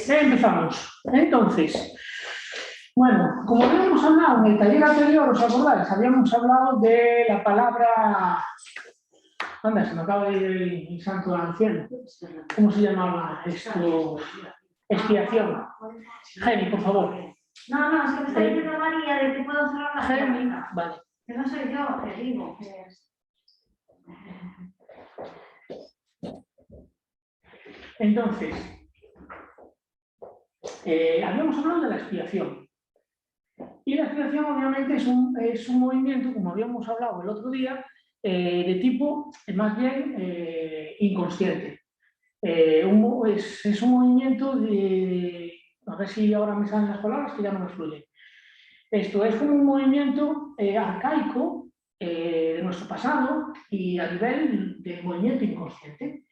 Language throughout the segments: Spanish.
Empezamos. Entonces, bueno, como habíamos hablado en el taller anterior, ¿os acordáis? Habíamos hablado de la palabra... Anda, se me acaba de ir el santo al cielo. ¿Cómo se llamaba esto? Expiación. Geni, por favor. No, es que me está diciendo María de que puedo cerrar la Geni, puerta. vale. Que no soy yo, que digo. Entonces, habíamos hablado de la expiación. Y la expiación, obviamente, es un movimiento, como habíamos hablado el otro día, de tipo más bien inconsciente. Es un movimiento de... A ver si ahora me salen las palabras que ya no me fluyen. Esto es como un movimiento arcaico de nuestro pasado y a nivel de movimiento inconsciente.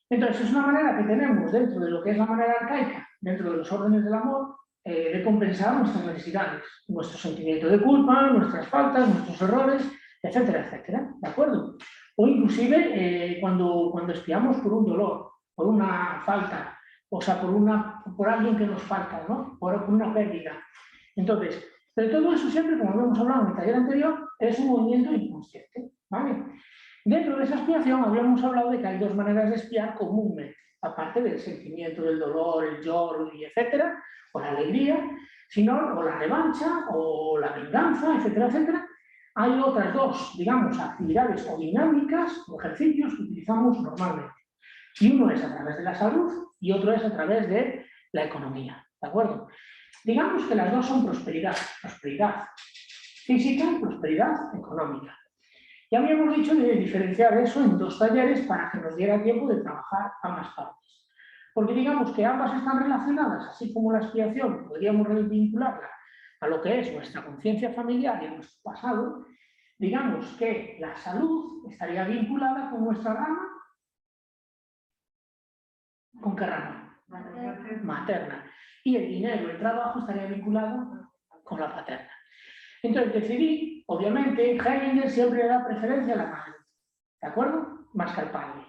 Entonces, es una manera que tenemos dentro de lo que es la manera arcaica, dentro de los órdenes del amor, de compensar nuestras necesidades, nuestro sentimiento de culpa, nuestras faltas, nuestros errores, etcétera, etcétera, ¿de acuerdo? O inclusive cuando expiamos por un dolor, por una falta, o sea, por alguien que nos falta, ¿no? Por una pérdida. Entonces, de todo eso siempre, como habíamos hablado en el taller anterior, es un movimiento inconsciente, ¿vale? Dentro de esa expiación habíamos hablado de que hay dos maneras de expiar comúnmente, aparte del sentimiento del dolor, el lloro, y etcétera, o la alegría, sino o la revancha, o la venganza, etcétera, etcétera. Hay otras dos, digamos, actividades o dinámicas o ejercicios que utilizamos normalmente. Y uno es a través de la salud y otro es a través de la economía, ¿de acuerdo? Digamos que las dos son prosperidad física y prosperidad económica. Ya habíamos dicho de diferenciar eso en dos talleres para que nos diera tiempo de trabajar ambas partes. Porque digamos que ambas están relacionadas, así como la expiación podríamos vincularla a lo que es nuestra conciencia familiar y a nuestro pasado. Digamos que la salud estaría vinculada con nuestra rama. ¿Con qué rama? Materna. Y el dinero, el trabajo estaría vinculado con la paterna. Entonces decidí, obviamente, Heininger siempre le da preferencia a la madre, ¿de acuerdo? Más que al padre.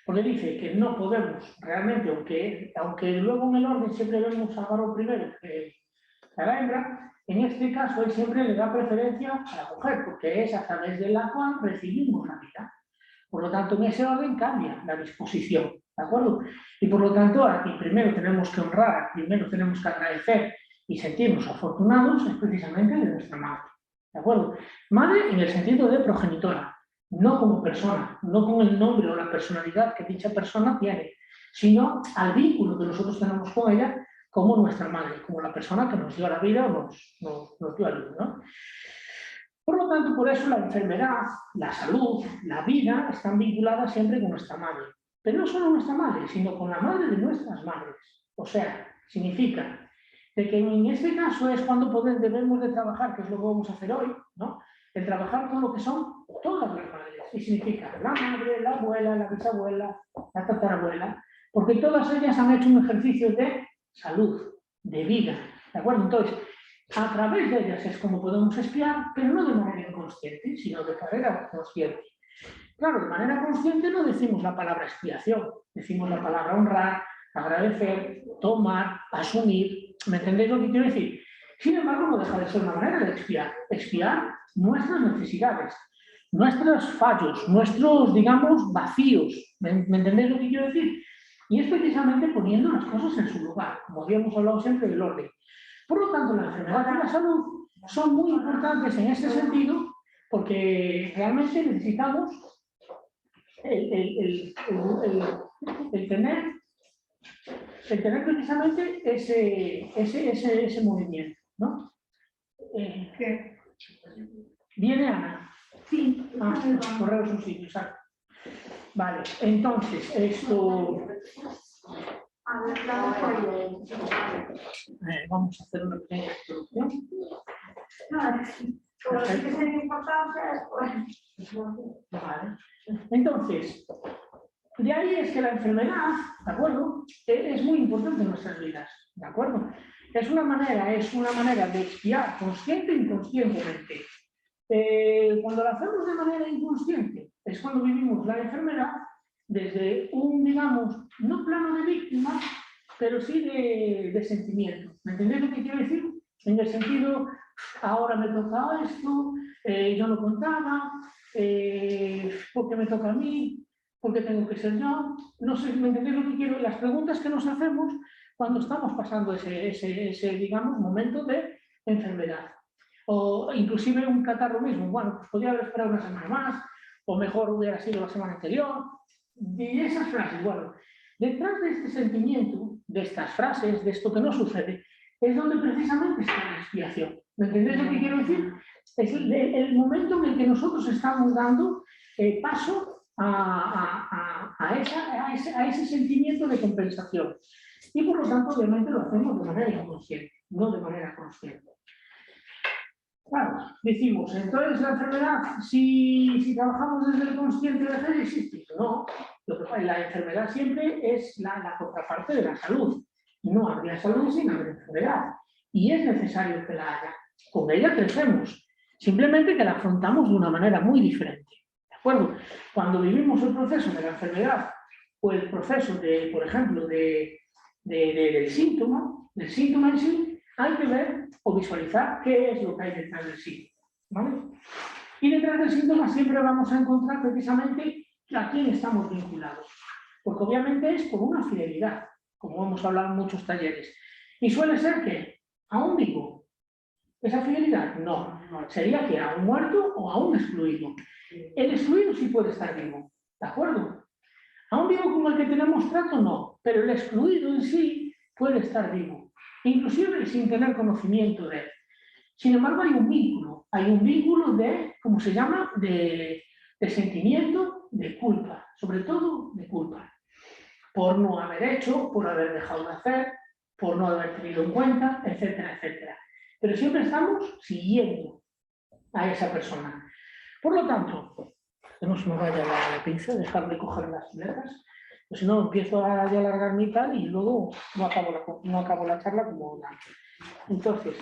Porque dice que no podemos realmente, aunque luego en el orden siempre vemos a varón primero que a la hembra, en este caso él siempre le da preferencia a la mujer, porque es a través de la cual recibimos la vida. Por lo tanto, en ese orden cambia la disposición, ¿de acuerdo? Y por lo tanto, aquí primero tenemos que honrar, primero tenemos que agradecer y sentirnos afortunados es precisamente de nuestra madre, ¿de acuerdo? Madre en el sentido de progenitora, no como persona, no con el nombre o la personalidad que dicha persona tiene, sino al vínculo que nosotros tenemos con ella como nuestra madre, como la persona que nos dio la vida o nos dio a luz, ¿no? Por lo tanto, por eso la enfermedad, la salud, la vida están vinculadas siempre con nuestra madre. Pero no solo nuestra madre, sino con la madre de nuestras madres. O sea, significa de que en este caso es cuando debemos de trabajar, que es lo que vamos a hacer hoy, ¿no? El trabajar con lo que son todas las madres. Y significa la madre, la abuela, la bisabuela, la tatarabuela, porque todas ellas han hecho un ejercicio de salud, de vida. ¿De acuerdo? Entonces, a través de ellas es como podemos expiar, pero no de manera inconsciente, sino de manera consciente. Claro, de manera consciente no decimos la palabra expiación, decimos la palabra honrar, agradecer, tomar, asumir. ¿Me entendéis lo que quiero decir? Sin embargo, no deja de ser una manera de expiar. Expiar nuestras necesidades, nuestros fallos, nuestros, digamos, vacíos. ¿Me entendéis lo que quiero decir? Y es precisamente poniendo las cosas en su lugar, como habíamos hablado siempre del orden. Por lo tanto, la enfermedad y la salud son muy importantes en este sentido porque realmente necesitamos el tener precisamente ese movimiento, ¿no? ¿Viene Ana? Sí. Los correos son sitios, exacto. Vale, entonces, esto... vamos a hacer una pequeña introducción. Vale. Entonces, de ahí es que la enfermedad, ¿de acuerdo? Es muy importante en nuestras vidas, ¿de acuerdo? Es una manera de expiar consciente e inconscientemente. Cuando lo hacemos de manera inconsciente es cuando vivimos la enfermedad desde un, digamos, no plano de víctima, pero sí de sentimiento. ¿Me entendéis lo que quiero decir? En el sentido, ahora me toca esto, yo no contaba, ¿por qué me toca a mí? ¿Por qué tengo que ser yo? No sé, ¿me entendéis lo que quiero? Las preguntas que nos hacemos cuando estamos pasando ese digamos, momento de enfermedad. O inclusive un catarro mismo. Bueno, pues podría haber esperado una semana más, o mejor hubiera sido la semana anterior. Y esas frases, bueno, detrás de este sentimiento, de estas frases, de esto que no sucede, es donde precisamente está la expiación. ¿Me entendéis lo que quiero decir? Es el momento en el que nosotros estamos dando paso a ese sentimiento de compensación. Y por lo tanto, obviamente, lo hacemos de manera inconsciente, no de manera consciente. Claro, decimos, entonces la enfermedad, si trabajamos desde el consciente, deja de existir. No, la enfermedad siempre es la contraparte de la salud. No habría salud sin haber enfermedad. Y es necesario que la haya. Con ella crecemos. Simplemente que la afrontamos de una manera muy diferente. ¿De acuerdo? Cuando vivimos el proceso de la enfermedad o el proceso, por ejemplo, del síntoma en sí, hay que ver o visualizar qué es lo que hay detrás del síntoma. ¿Vale? Y detrás del síntoma siempre vamos a encontrar precisamente a quién estamos vinculados. Porque obviamente es por una fidelidad, como hemos hablado en muchos talleres. Y suele ser que a un vivo, esa fidelidad, no. Sería que a un muerto o a un excluido. El excluido sí puede estar vivo, ¿de acuerdo? A un vivo como el que tenemos trato, no. Pero el excluido en sí puede estar vivo, inclusive sin tener conocimiento de él. Sin embargo, hay un vínculo de, ¿cómo se llama?, de sentimiento de culpa, sobre todo de culpa, por no haber hecho, por haber dejado de hacer, por no haber tenido en cuenta, etcétera, etcétera. Pero siempre estamos siguiendo a esa persona. Por lo tanto, que no se me vaya la pinza, dejar de coger las letras, pues si no empiezo a alargarme y tal, y luego no acabo la charla como una. Entonces,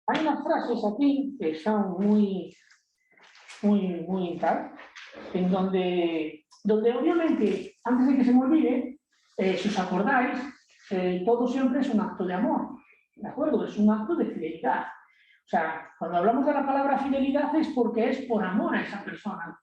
hay unas frases aquí que son muy tal, en donde obviamente, antes de que se me olvide, si os acordáis, todo siempre es un acto de amor, ¿de acuerdo? Es un acto de fidelidad. O sea, cuando hablamos de la palabra fidelidad es porque es por amor a esa persona.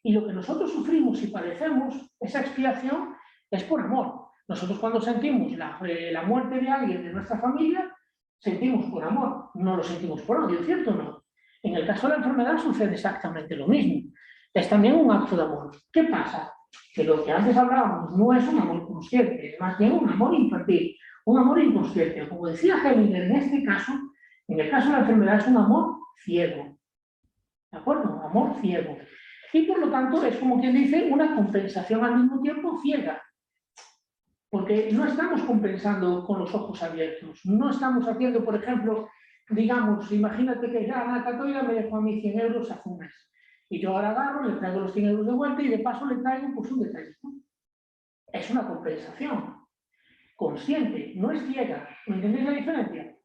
Y lo que nosotros sufrimos y padecemos, esa expiación, es por amor. Nosotros cuando sentimos la muerte de alguien de nuestra familia, sentimos por amor, no lo sentimos por odio, ¿cierto o no? En el caso de la enfermedad sucede exactamente lo mismo. Es también un acto de amor. ¿Qué pasa? Que lo que antes hablábamos no es un amor consciente, es más bien un amor infantil, un amor inconsciente. Como decía Hellinger, en el caso de la enfermedad es un amor ciego. ¿De acuerdo? Amor ciego. Y por lo tanto es como quien dice una compensación al mismo tiempo ciega. Porque no estamos compensando con los ojos abiertos. No estamos haciendo, por ejemplo, digamos, imagínate que ya Ana Catoira me dejó a mí 100 euros hace un mes. Y yo ahora agarro, le traigo los 100 euros de vuelta y de paso le traigo pues, un detalle. Es una compensación consciente, no es ciega. ¿Me entendéis la diferencia?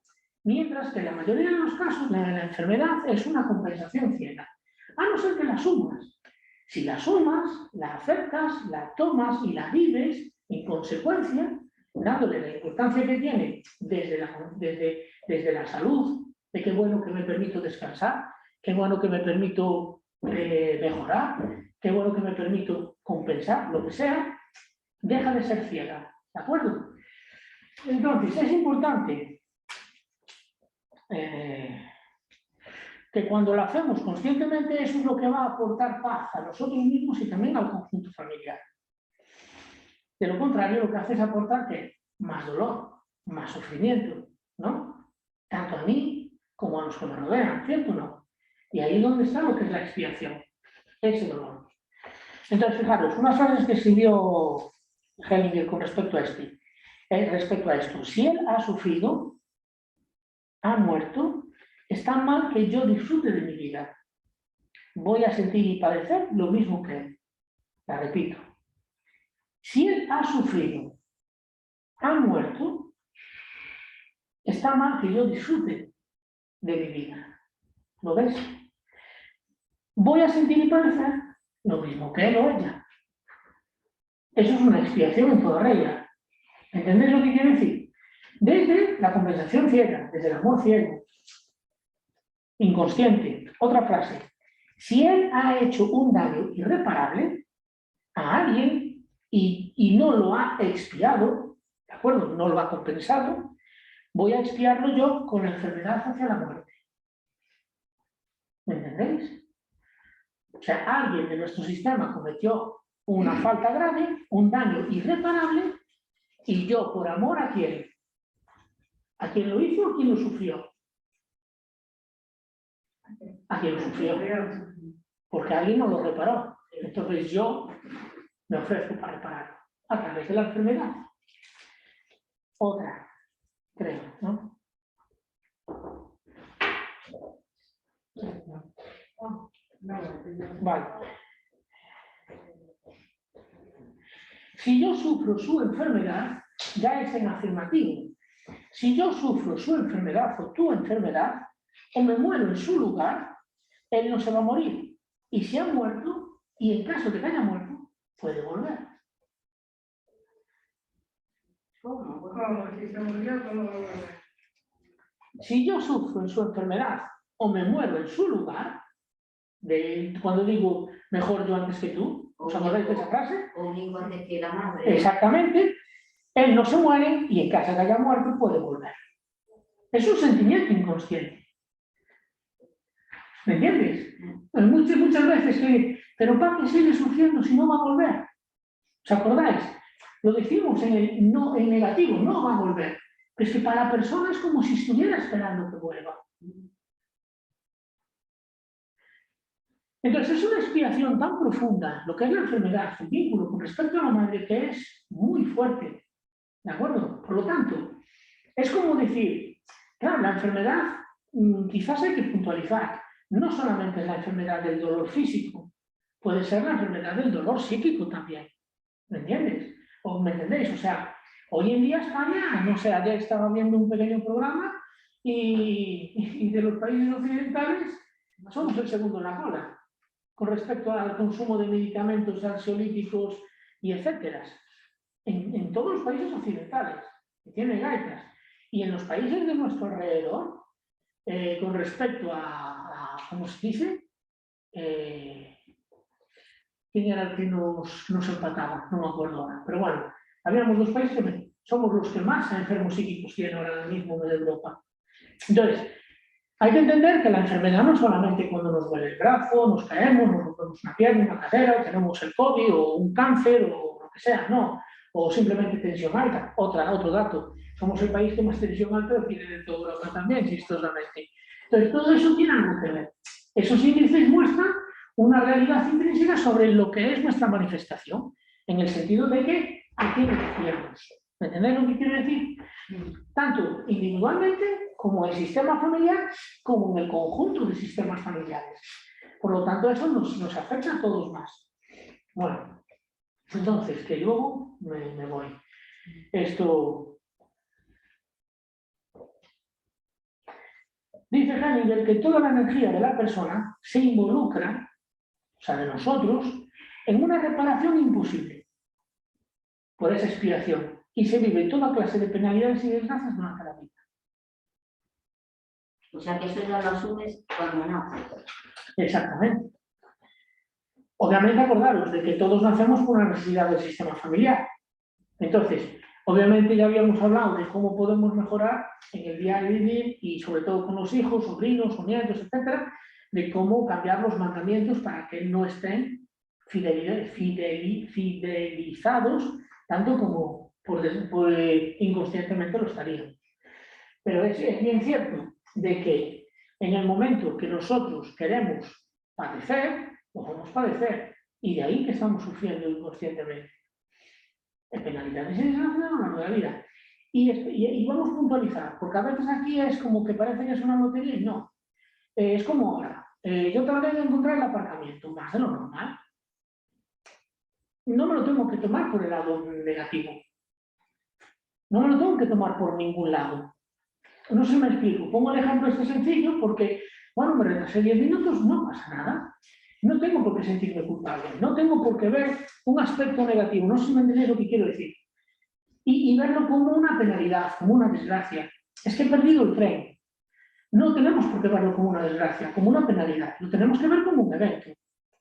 Mientras que en la mayoría de los casos la enfermedad es una compensación ciega. A no ser que la sumas. Si la sumas, la aceptas, la tomas y la vives, en consecuencia, dándole la importancia que tiene desde la salud, de qué bueno que me permito descansar, qué bueno que me permito mejorar, qué bueno que me permito compensar, lo que sea, deja de ser ciega, ¿de acuerdo? Entonces, es importante que cuando lo hacemos conscientemente, eso es lo que va a aportar paz a nosotros mismos y también al conjunto familiar. De lo contrario, lo que hace es aportar ¿qué? Más dolor, más sufrimiento, ¿no? Tanto a mí como a los que me rodean, ¿cierto o no? Y ahí es donde está lo que es la expiación, ese dolor. Entonces, fijaros, unas frases que escribió Hellinger con respecto a esto. Si él ha sufrido, ha muerto, está mal que yo disfrute de mi vida. Voy a sentir y padecer lo mismo que él. La repito. Si él ha sufrido, ha muerto, está mal que yo disfrute de mi vida. ¿Lo ves? Voy a sentir y padecer lo mismo que él o ella. Eso es una expiación en toda regla. ¿Entendéis lo que quiero decir? Desde la compensación ciega, desde el amor ciego, inconsciente. Otra frase. Si él ha hecho un daño irreparable a alguien y no lo ha expiado, ¿de acuerdo? No lo ha compensado, voy a expiarlo yo con la enfermedad hacia la muerte. ¿Me entendéis? O sea, alguien de nuestro sistema cometió una falta grave, un daño irreparable, y yo, por amor, ¿a quién? ¿A quién lo hizo o a quién lo sufrió? A quien lo sufrió. Porque alguien no lo reparó. Entonces yo me ofrezco para repararlo a través de la enfermedad. Otra, creo, ¿no? Vale. Si yo sufro su enfermedad, ya es en afirmativo. Si yo sufro su enfermedad o tu enfermedad, o me muero en su lugar, él no se va a morir. Y si ha muerto, y en caso de que haya muerto, puede volver. ¿Cómo? Si se murió, ¿cómo va a volver? Si yo sufro en su enfermedad o me muero en su lugar, cuando digo mejor yo antes que tú, ¿os acordáis de esa frase? O un hijo antes que la madre. Exactamente. Él no se muere y en caso de que haya muerto puede volver. Es un sentimiento inconsciente. ¿Me entiendes? Muchas veces que, pero ¿para qué sigue sufriendo si no va a volver? ¿Os acordáis? Lo decimos en negativo, no va a volver. Pero es que para la persona es como si estuviera esperando que vuelva. Entonces es una expiación tan profunda, lo que es la enfermedad, su vínculo con respecto a la madre, que es muy fuerte. ¿De acuerdo? Por lo tanto, es como decir, claro, la enfermedad quizás hay que puntualizar. No solamente es la enfermedad del dolor físico, puede ser la enfermedad del dolor psíquico también. ¿Me entiendes? ¿O me entendéis? O sea, hoy en día España, no sé, ayer estaba viendo un pequeño programa y de los países occidentales somos el segundo en la cola con respecto al consumo de medicamentos ansiolíticos y etcétera. En todos los países occidentales, que tienen gaitas, y en los países de nuestro alrededor, con respecto a ¿cómo se dice? ¿Quién era el que nos empataba? No me acuerdo ahora. Pero bueno, habíamos dos países que somos los que más enfermos psíquicos tienen ahora mismo en Europa. Entonces, hay que entender que la enfermedad no solamente cuando nos duele el brazo, nos caemos, nos rompemos una pierna, una cadera, tenemos el COVID o un cáncer o lo que sea, no. O simplemente tensión alta. Otro dato. Somos el país que más tensión alta tiene de toda Europa también, chistosamente. Entonces, todo eso tiene algo que ver. Esos índices muestran una realidad intrínseca sobre lo que es nuestra manifestación, en el sentido de que a quién confiamos. ¿Me entendéis lo que quiero decir? Tanto individualmente como en el sistema familiar, como en el conjunto de sistemas familiares. Por lo tanto, eso nos afecta a todos más. Bueno, entonces, que luego me voy. Esto... Dice Heisenberg que toda la energía de la persona se involucra, o sea, de nosotros, en una reparación imposible por esa expiación y se vive toda clase de penalidades y desgracias durante la vida. O sea que eso ya lo asumes cuando naces. Exactamente. Obviamente acordaros de que todos nacemos por una necesidad del sistema familiar. Entonces, obviamente ya habíamos hablado de cómo podemos mejorar en el día de vivir y sobre todo con los hijos, sobrinos, o nietos, etcétera, de cómo cambiar los mandamientos para que no estén fidelizados tanto como por inconscientemente lo estarían. Pero es bien cierto de que en el momento que nosotros queremos padecer, lo vamos a padecer, y de ahí que estamos sufriendo inconscientemente. En penalidades y desgracias a lo largo de la vida. Y vamos a puntualizar, porque a veces aquí es como que parece que es una lotería y no. Es como ahora. Yo traté de encontrar el aparcamiento, más de lo normal. No me lo tengo que tomar por el lado negativo. No me lo tengo que tomar por ningún lado. No sé si me explico. Pongo el ejemplo este sencillo porque, bueno, me retrasé 10 minutos, no pasa nada. no tengo por qué sentirme culpable, no tengo por qué ver un aspecto negativo, no sé si me entendéis lo que quiero decir, y verlo como una penalidad, como una desgracia. Es que he perdido el tren. No tenemos por qué verlo como una desgracia, como una penalidad, lo tenemos que ver como un evento.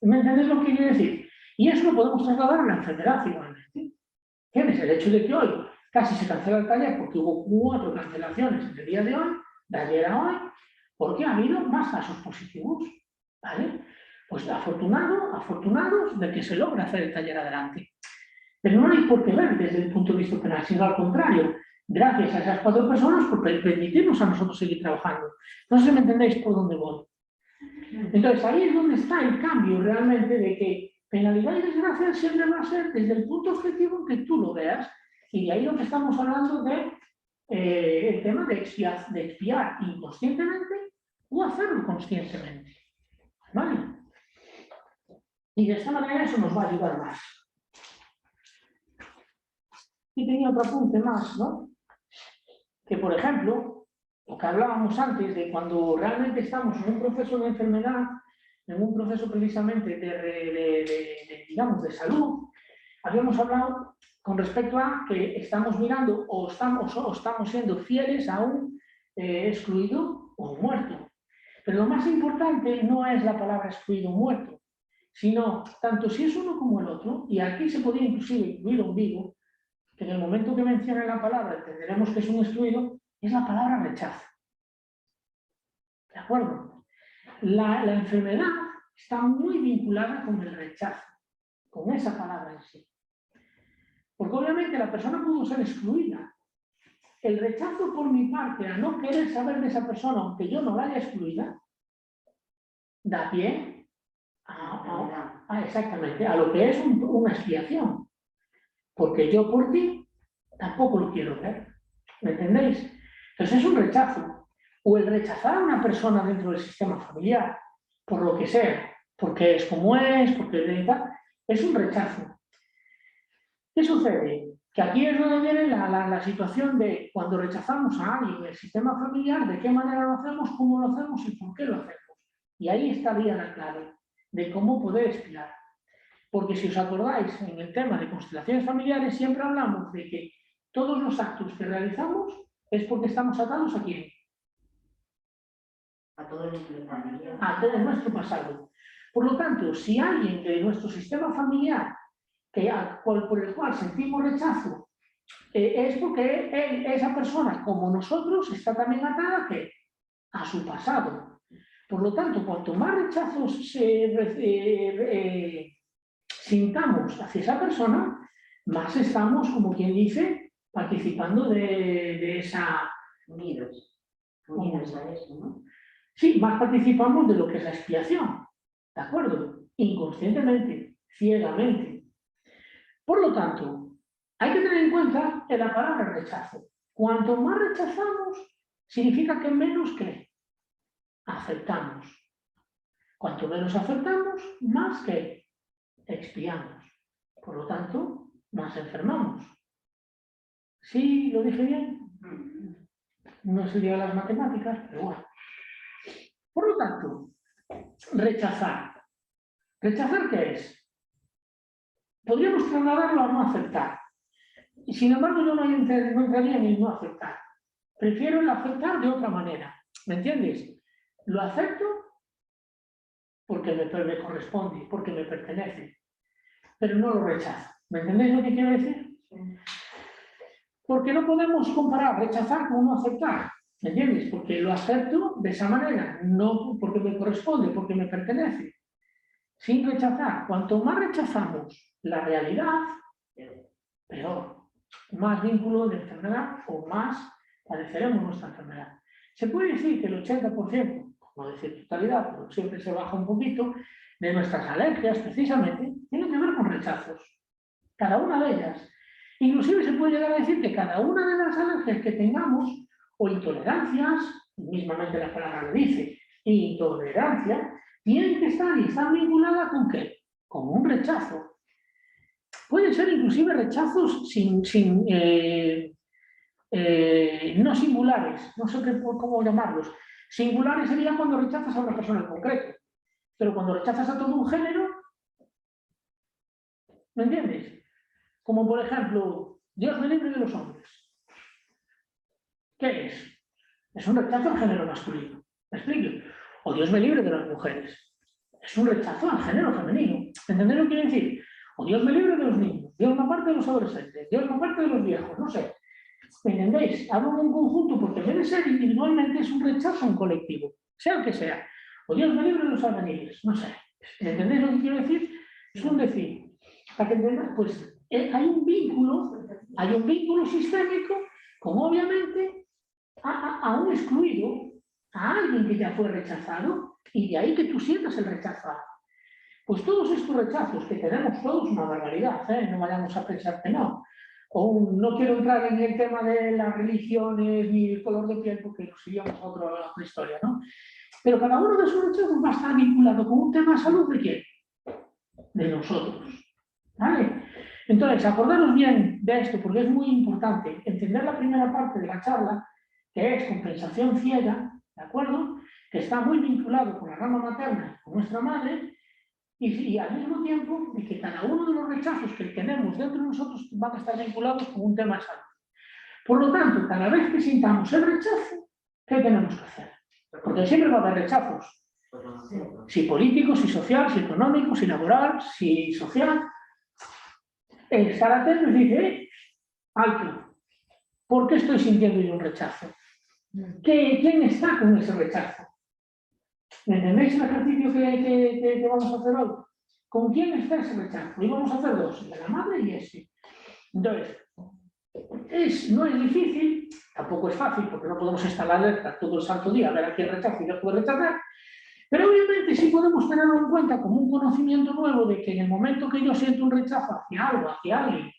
¿Me entendéis lo que quiero decir? Y eso lo podemos trasladar a la enfermedad igualmente. Tienes el hecho de que hoy casi se cancela el taller porque hubo 4 cancelaciones en el día de hoy, de ayer a hoy, porque ha habido más casos positivos, ¿vale? Pues afortunados de que se logra hacer el taller adelante. Pero no hay por qué ver desde el punto de vista penal, sino al contrario, gracias a esas 4 personas por permitirnos a nosotros seguir trabajando. No sé si me entendéis por dónde voy. Entonces ahí es donde está el cambio realmente de que penalidad y desgracia siempre va a ser desde el punto objetivo en que tú lo veas, y de ahí lo que estamos hablando de el tema de expiar inconscientemente o hacerlo conscientemente. ¿Vale? Y de esta manera eso nos va a ayudar más. Y tenía otro apunte más, ¿no? Que por ejemplo, lo que hablábamos antes de cuando realmente estamos en un proceso de enfermedad, en un proceso precisamente digamos, de salud, habíamos hablado con respecto a que estamos mirando o estamos siendo fieles a un excluido o un muerto. Pero lo más importante no es la palabra excluido o muerto, sino tanto si es uno como el otro, y aquí se podría inclusive incluir un vivo, que en el momento que mencione la palabra entenderemos que es un excluido, es la palabra rechazo. ¿De acuerdo? La enfermedad está muy vinculada con el rechazo, con esa palabra en sí. Porque obviamente la persona pudo ser excluida. El rechazo por mi parte a no querer saber de esa persona, aunque yo no la haya excluida, da pie exactamente a lo que es una expiación. Porque yo por ti tampoco lo quiero ver. ¿Me entendéis? Entonces es un rechazo. O el rechazar a una persona dentro del sistema familiar, por lo que sea, porque es como es, porque es un rechazo. ¿Qué sucede? Que aquí es donde viene la situación de cuando rechazamos a alguien del sistema familiar, de qué manera lo hacemos, cómo lo hacemos y por qué lo hacemos. Y ahí estaría la clave de cómo poder expiar. Porque si os acordáis, en el tema de constelaciones familiares siempre hablamos de que todos los actos que realizamos es porque estamos atados ¿a quién? A todo nuestro familiar. A todo nuestro pasado. Por lo tanto, si alguien de nuestro sistema familiar por el cual sentimos rechazo, es porque esa persona, como nosotros, está también atada a su pasado. Por lo tanto, cuanto más rechazos sintamos hacia esa persona, más estamos, como quien dice, participando de esa... Unidos a eso, ¿no? Sí, más participamos de lo que es la expiación, ¿de acuerdo? Inconscientemente, ciegamente. Por lo tanto, hay que tener en cuenta la palabra rechazo. Cuanto más rechazamos, significa que menos que aceptamos. Cuanto menos aceptamos, más que expiamos. Por lo tanto, más enfermamos. ¿Sí lo dije bien? No sería las matemáticas, pero bueno. Por lo tanto, rechazar. ¿Rechazar qué es? Podríamos trasladarlo a no aceptar. Y sin embargo, yo no entraría en el no aceptar. Prefiero el aceptar de otra manera. ¿Me entiendes? Lo acepto porque me corresponde, porque me pertenece. Pero no lo rechazo. ¿Me entendéis lo que quiero decir? Porque no podemos comparar rechazar con no aceptar. ¿Me entiendes? Porque lo acepto de esa manera, no porque me corresponde, porque me pertenece. Sin rechazar. Cuanto más rechazamos la realidad, peor. Más vínculo de enfermedad o más padeceremos nuestra enfermedad. Se puede decir que el 80%, no decir totalidad, pero siempre se baja un poquito, de nuestras alergias, precisamente, tienen que ver con rechazos. Cada una de ellas. Inclusive se puede llegar a decir que cada una de las alergias que tengamos, o intolerancias, mismamente la palabra lo dice, intolerancia, tienen que estar y están vinculadas con ¿qué? Con un rechazo. Pueden ser inclusive rechazos no singulares, no sé cómo llamarlos. Singulares sería cuando rechazas a una persona en concreto. Pero cuando rechazas a todo un género, ¿me entiendes? Como por ejemplo, Dios me libre de los hombres. ¿Qué es? Es un rechazo al género masculino. ¿Me explico? O Dios me libre de las mujeres. Es un rechazo al género femenino. ¿Entendéis lo que quiero decir? O Dios me libre de los niños, Dios me aparte de los adolescentes, Dios me aparte de los viejos, no sé. ¿Me entendéis? Hablo en un conjunto porque en vez de ser individualmente es un rechazo a un colectivo, sea el que sea. O Dios me libre de los albañiles, no sé. ¿Entendéis lo que quiero decir? Es un decir. Para que entendáis, pues hay un vínculo sistémico con obviamente a un excluido, a alguien que ya fue rechazado, y de ahí que tú sientas el rechazo. Pues todos estos rechazos que tenemos todos, una barbaridad, no vayamos a pensar que no. No quiero entrar en el tema de las religiones ni el color de piel porque nos iríamos a otra historia, ¿no? Pero cada uno de esos rechazos va a estar vinculado con un tema de salud de quién? De nosotros, ¿vale? Entonces, acordaros bien de esto porque es muy importante entender la primera parte de la charla, que es compensación ciega, ¿de acuerdo? Que está muy vinculado con la rama materna, con nuestra madre, y al mismo tiempo de que cada uno de los rechazos que tenemos dentro de nosotros van a estar vinculados con un tema de salud. Por lo tanto, cada vez que sintamos el rechazo, ¿qué tenemos que hacer? Porque siempre va a haber rechazos. Si político, si social, si económico, si laboral, si social. Estar atento y decir, alto, ¿por qué estoy sintiendo yo un rechazo? ¿Quién está con ese rechazo? ¿Me entendéis el ejercicio que vamos a hacer hoy? ¿Con quién está ese rechazo? Y vamos a hacer dos, el de la madre y ese. Entonces, no es difícil, tampoco es fácil, porque no podemos estar alerta todo el santo día a ver a quién rechaza y dejo de rechazar, pero obviamente sí podemos tenerlo en cuenta como un conocimiento nuevo de que en el momento que yo siento un rechazo hacia algo, hacia alguien,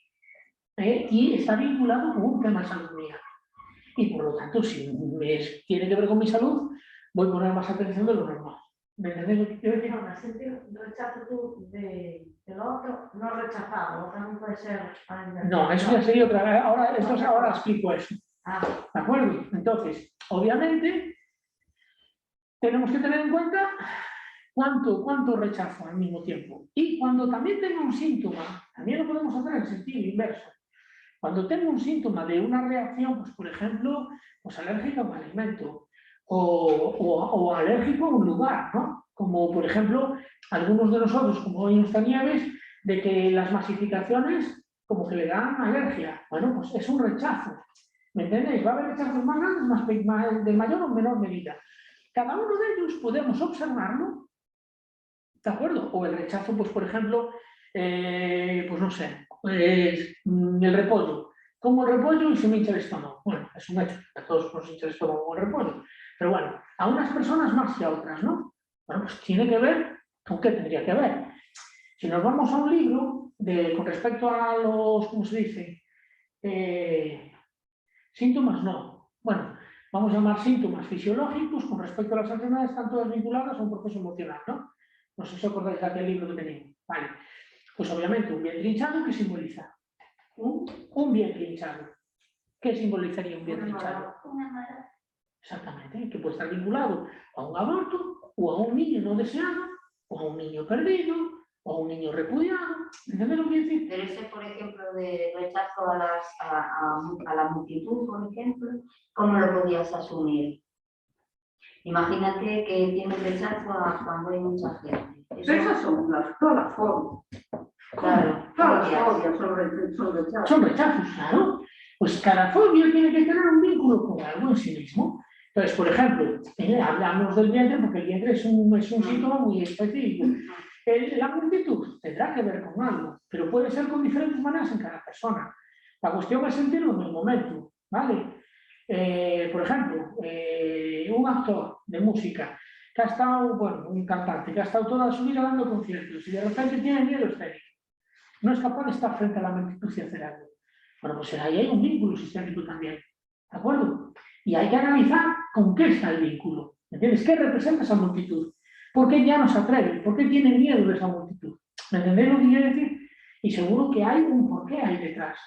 y está vinculado con un tema de salud mía. Y por lo tanto, si tiene que ver con mi salud, voy a poner más atención de lo normal. ¿Me entendéis lo que quiero decir? No, sentir rechazo tú del otro, no rechazado, también puede ser... No, eso ya sería otra vez. Ahora explico eso. ¿De acuerdo? Entonces, obviamente, tenemos que tener en cuenta cuánto rechazo al mismo tiempo. Y cuando también tengo un síntoma, también lo podemos hacer en sentido inverso. Cuando tengo un síntoma de una reacción, pues por ejemplo, pues alérgica a un alimento o alérgico a un lugar, ¿no? Como por ejemplo, algunos de nosotros, como hoy en Nieves, de que las masificaciones como que le dan alergia. Bueno, pues es un rechazo. ¿Me entendéis? Va a haber rechazos más grandes, de mayor o menor medida. Cada uno de ellos podemos observarlo, ¿de acuerdo? O el rechazo, pues por ejemplo, pues no sé, el repollo. Como el repollo y se me hincha el estómago. Bueno, es un hecho, a todos nos hincha el estómago con el repollo. Pero bueno, a unas personas más que a otras, ¿no? Bueno, pues tiene que ver, ¿con qué tendría que ver? Si nos vamos a un libro con respecto a los, ¿cómo se dice? Síntomas, no. Bueno, vamos a llamar síntomas fisiológicos con respecto a las enfermedades, están todas vinculadas a un proceso emocional, ¿no? No sé si os acordáis de aquel libro que tenía. Vale. Pues obviamente un vientre hinchado, ¿qué simboliza? Un vientre hinchado. ¿Qué simbolizaría un vientre hinchado? Exactamente, que puede estar vinculado a un aborto, o a un niño no deseado, o a un niño perdido, o a un niño repudiado. ¿Entendés lo que quiero decir? Pero ese, por ejemplo, de rechazo a la multitud, por ejemplo, ¿cómo lo podías asumir? Imagínate que tienes rechazo a cuando hay mucha gente. Esas son todas las fobias. Claro, Todas las fobias son rechazos. Son rechazos, claro. Pues cada fobia tiene que tener un vínculo con algo en sí mismo. Entonces, por ejemplo, hablamos del vientre porque el vientre es un síntoma muy específico. La multitud tendrá que ver con algo, pero puede ser con diferentes maneras en cada persona. La cuestión es sentirlo en el momento, ¿vale? Por ejemplo, un actor de música que ha estado, bueno, un cantante que ha estado toda su vida dando conciertos y de repente tiene miedo escénico. No es capaz de estar frente a la multitud y hacer algo. Bueno, pues ahí hay un vínculo sistémico también, ¿de acuerdo? Y hay que analizar con qué está el vínculo, ¿entiendes? ¿Qué representa esa multitud? ¿Por qué ya no se atreve? ¿Por qué tiene miedo de esa multitud? ¿Me entendéis lo que quiero decir? Y seguro que hay un porqué ahí detrás.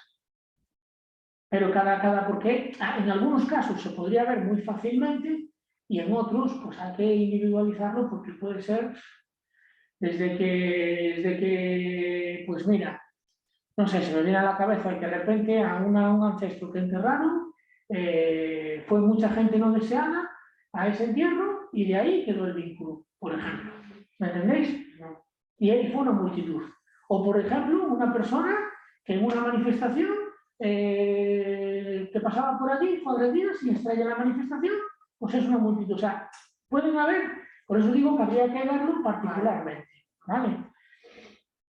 Pero cada porqué, en algunos casos se podría ver muy fácilmente y en otros pues hay que individualizarlo porque puede ser desde que, pues mira, no sé, se me viene a la cabeza que de repente a un ancestro que enterraron, fue mucha gente no deseada a ese entierro y de ahí quedó el vínculo, por ejemplo. ¿Me entendéis? Y ahí fue una multitud. O, por ejemplo, una persona que en una manifestación que pasaba por allí fue agredida sin estar en la manifestación, pues es una multitud. O sea, pueden haber, por eso digo que habría que verlo particularmente, ¿vale?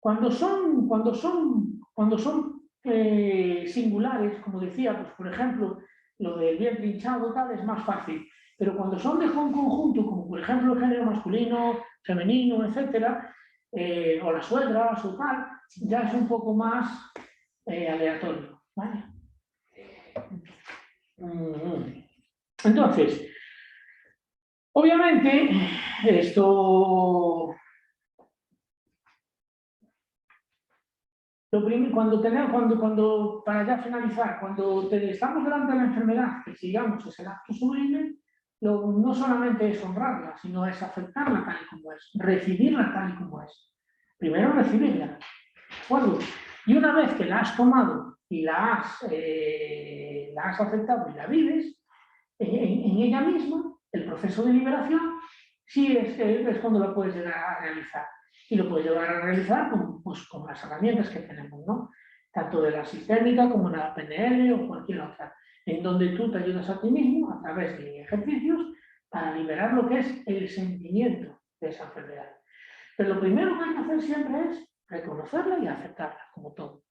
Cuando son singulares, como decía, pues por ejemplo, lo del vientre hinchado tal es más fácil, pero cuando son de un conjunto, como por ejemplo el género masculino, femenino, etcétera, o las suegras o tal, ya es un poco más aleatorio, ¿vale? Entonces, obviamente, esto... Lo primero, para ya finalizar, cuando estamos delante de la enfermedad, que sigamos es el acto sublime, no solamente es honrarla, sino es aceptarla tal y como es, recibirla tal y como es. Primero recibirla. Bueno, y una vez que la has tomado y la has aceptado y la vives, en ella misma, el proceso de liberación, sí es cuando lo puedes llegar a realizar. Y lo puedes llegar a realizar con las herramientas que tenemos, ¿no? Tanto de la sistémica como de la PNL o cualquier otra, en donde tú te ayudas a ti mismo a través de ejercicios para liberar lo que es el sentimiento de esa enfermedad. Pero lo primero que hay que hacer siempre es reconocerla y aceptarla, como todo.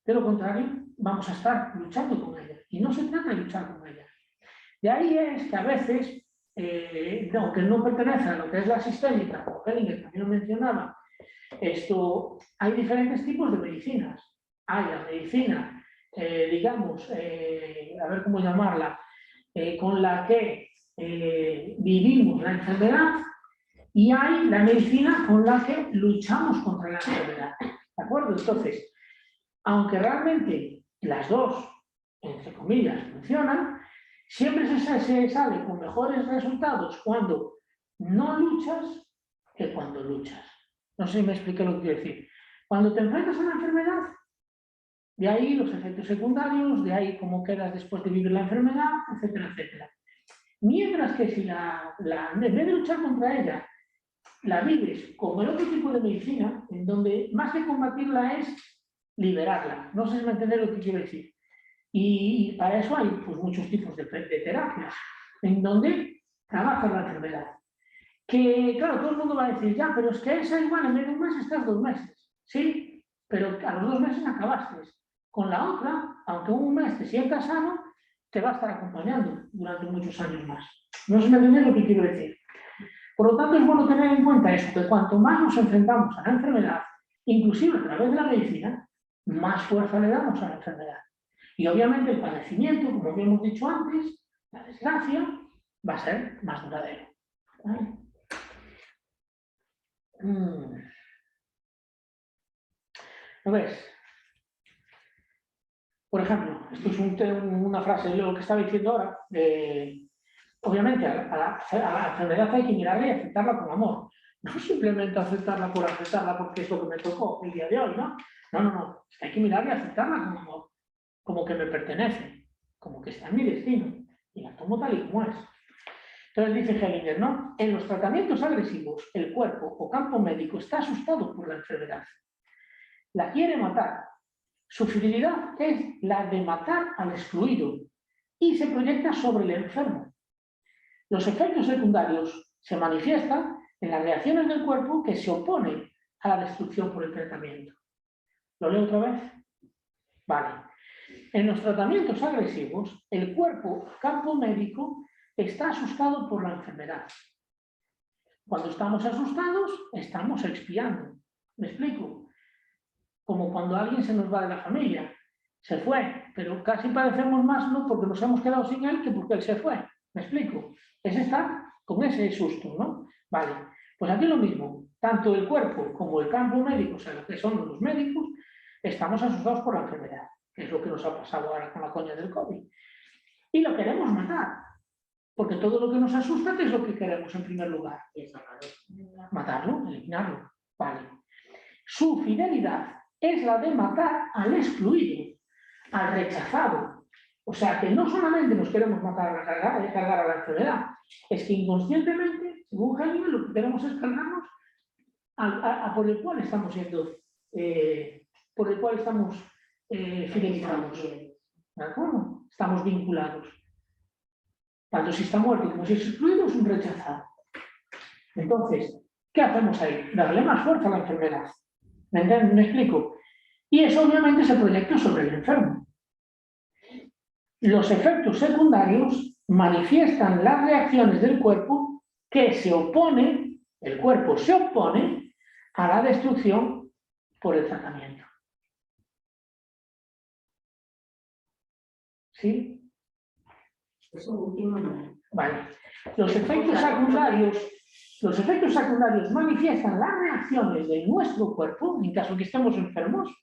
De lo contrario, vamos a estar luchando con ella. Y no se trata de luchar con ella. De ahí es que a veces, aunque no pertenece a lo que es la sistémica, como Hellinger también lo mencionaba, hay diferentes tipos de medicinas. Hay la medicina, digamos, a ver cómo llamarla, con la que vivimos la enfermedad, y hay la medicina con la que luchamos contra la enfermedad. ¿De acuerdo? Entonces, aunque realmente las dos, entre comillas, funcionan, siempre se sale con mejores resultados cuando no luchas que cuando luchas. No sé si me expliqué lo que quiero decir. Cuando te enfrentas a la enfermedad, de ahí los efectos secundarios, de ahí cómo quedas después de vivir la enfermedad, etcétera, etcétera. Mientras que si en vez de luchar contra ella, la vives como el otro tipo de medicina, en donde más que combatirla es liberarla. No sé si me entendéis lo que quiero decir. Y para eso hay pues, muchos tipos de terapias, en donde trabaja la enfermedad. Que, claro, todo el mundo va a decir, ya, pero es que esa igual en vez de un mes estás 2 meses. Sí, pero a los 2 meses acabaste. Con la otra, aunque un mes te sientas sano, te va a estar acompañando durante muchos años más. No sé si me entendéis lo que quiero decir. Por lo tanto, es bueno tener en cuenta eso, que cuanto más nos enfrentamos a la enfermedad, inclusive a través de la medicina, más fuerza le damos a la enfermedad. Y obviamente el padecimiento, como habíamos dicho antes, la desgracia, va a ser más duradero. ¿Vale? ¿Lo ves? Por ejemplo, esto es una frase de lo que estaba diciendo ahora. Obviamente, a la enfermedad hay que mirarla y aceptarla con amor. No simplemente aceptarla por aceptarla porque es lo que me tocó el día de hoy, ¿no? No. Hay que mirarla y aceptarla con amor. Como que me pertenece, como que está en mi destino. Y la tomo tal y como es. Entonces dice Hellinger, ¿no? En los tratamientos agresivos, el cuerpo o campo médico está asustado por la enfermedad. La quiere matar. Su fidelidad es la de matar al excluido y se proyecta sobre el enfermo. Los efectos secundarios se manifiestan en las reacciones del cuerpo que se oponen a la destrucción por el tratamiento. ¿Lo leo otra vez? Vale. En los tratamientos agresivos, el cuerpo, campo médico, está asustado por la enfermedad. Cuando estamos asustados, estamos expiando. ¿Me explico? Como cuando alguien se nos va de la familia. Se fue, pero casi padecemos más no porque nos hemos quedado sin él que porque él se fue. ¿Me explico? Es estar con ese susto, ¿no? Vale, pues aquí lo mismo. Tanto el cuerpo como el campo médico, o sea, lo que son los médicos, estamos asustados por la enfermedad, que es lo que nos ha pasado ahora con la coña del COVID. Y lo queremos matar, porque todo lo que nos asusta, ¿qué es lo que queremos en primer lugar? Matarlo, eliminarlo. Vale. Su fidelidad es la de matar al excluido, al rechazado. O sea que no solamente nos queremos matar cargar a la enfermedad, es que inconscientemente, según Jaime, lo que queremos es cargarnos por el cual estamos siendo, por el cual estamos fidelizados. ¿De acuerdo? Estamos vinculados. Tanto si está muerto como si es excluido, es un rechazado. Entonces, ¿qué hacemos ahí? Darle más fuerza a la enfermedad. ¿Me explico? Y eso obviamente se proyecta sobre el enfermo. Los efectos secundarios manifiestan las reacciones del cuerpo que se oponen, el cuerpo se opone a la destrucción por el tratamiento. ¿Sí? Eso último no. Vale. Los efectos secundarios manifiestan las reacciones de nuestro cuerpo, en caso que estemos enfermos,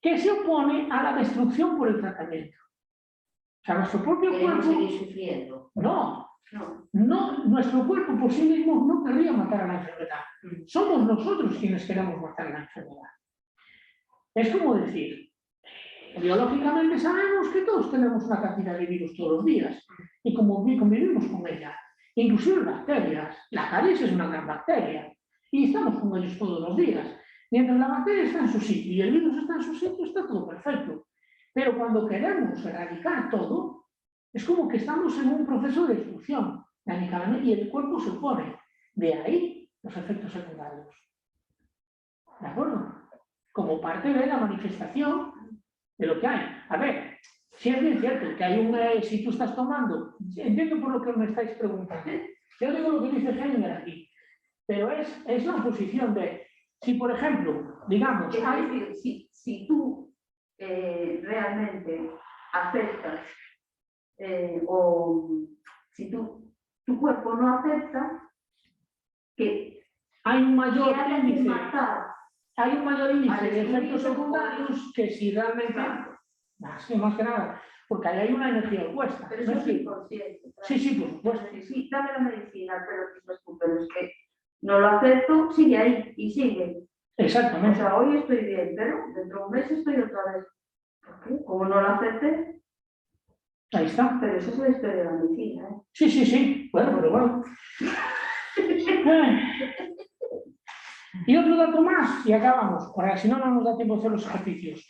que se opone a la destrucción por el tratamiento. O sea, nuestro propio Queremos cuerpo... seguir sufriendo. No, nuestro cuerpo por sí mismo no querría matar a la enfermedad. Somos nosotros quienes queremos matar a la enfermedad. Es como decir, biológicamente sabemos que todos tenemos una cantidad de virus todos los días y como convivimos con ella, inclusive bacterias, la caries es una gran bacteria y estamos con ellos todos los días. Mientras la bacteria está en su sitio y el virus está en su sitio, está todo perfecto. Pero cuando queremos erradicar todo, es como que estamos en un proceso de destrucción y el cuerpo se opone. De ahí los efectos secundarios. ¿De acuerdo? Como parte de la manifestación de lo que hay. A ver, si es bien cierto que hay si tú estás tomando, entiendo por lo que me estáis preguntando. Yo digo lo que dice Heimer aquí, pero es la posición de, si por ejemplo, digamos, hay... Si tú realmente aceptas o si tu cuerpo no acepta que hay un mayor índice, matar hay un mayor índice de efectos secundarios que si realmente, más que nada, porque ahí hay una energía opuesta. pero eso es inconsciente. Sí, por supuesto. Sí, dame la medicina, pero es que no lo acepto, sigue ahí y sigue. O Exactamente. sea, hoy estoy bien, pero dentro de un mes estoy otra vez. ¿Por qué? Como no lo acepte, Ahí está. pero eso es la historia de la medicina, ¿eh? Sí. Bueno, pero bueno. Y otro dato más, y acabamos, para si no nos da tiempo de hacer los ejercicios.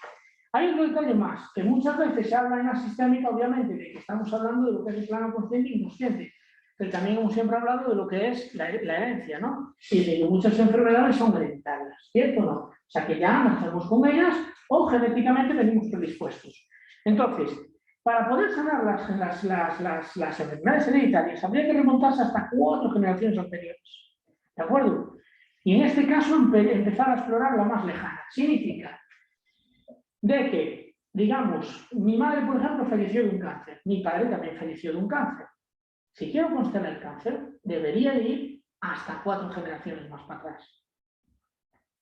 Hay otro detalle más, que muchas veces se habla en la sistémica, obviamente, de que estamos hablando de lo que es el plano consciente e inconsciente, pero también hemos siempre hablado de lo que es la herencia, ¿no? Y de que muchas enfermedades son hereditarias, ¿cierto o no? O sea, que ya nacemos con ellas o genéticamente venimos predispuestos. Entonces, para poder sanar las enfermedades hereditarias, habría que remontarse hasta 4 generaciones anteriores, ¿de acuerdo? Y en este caso empezar a explorar la más lejana. Significa de que, digamos, mi madre, por ejemplo, falleció de un cáncer, mi padre también falleció de un cáncer. Si quiero constelar el cáncer, debería ir hasta 4 generaciones más para atrás.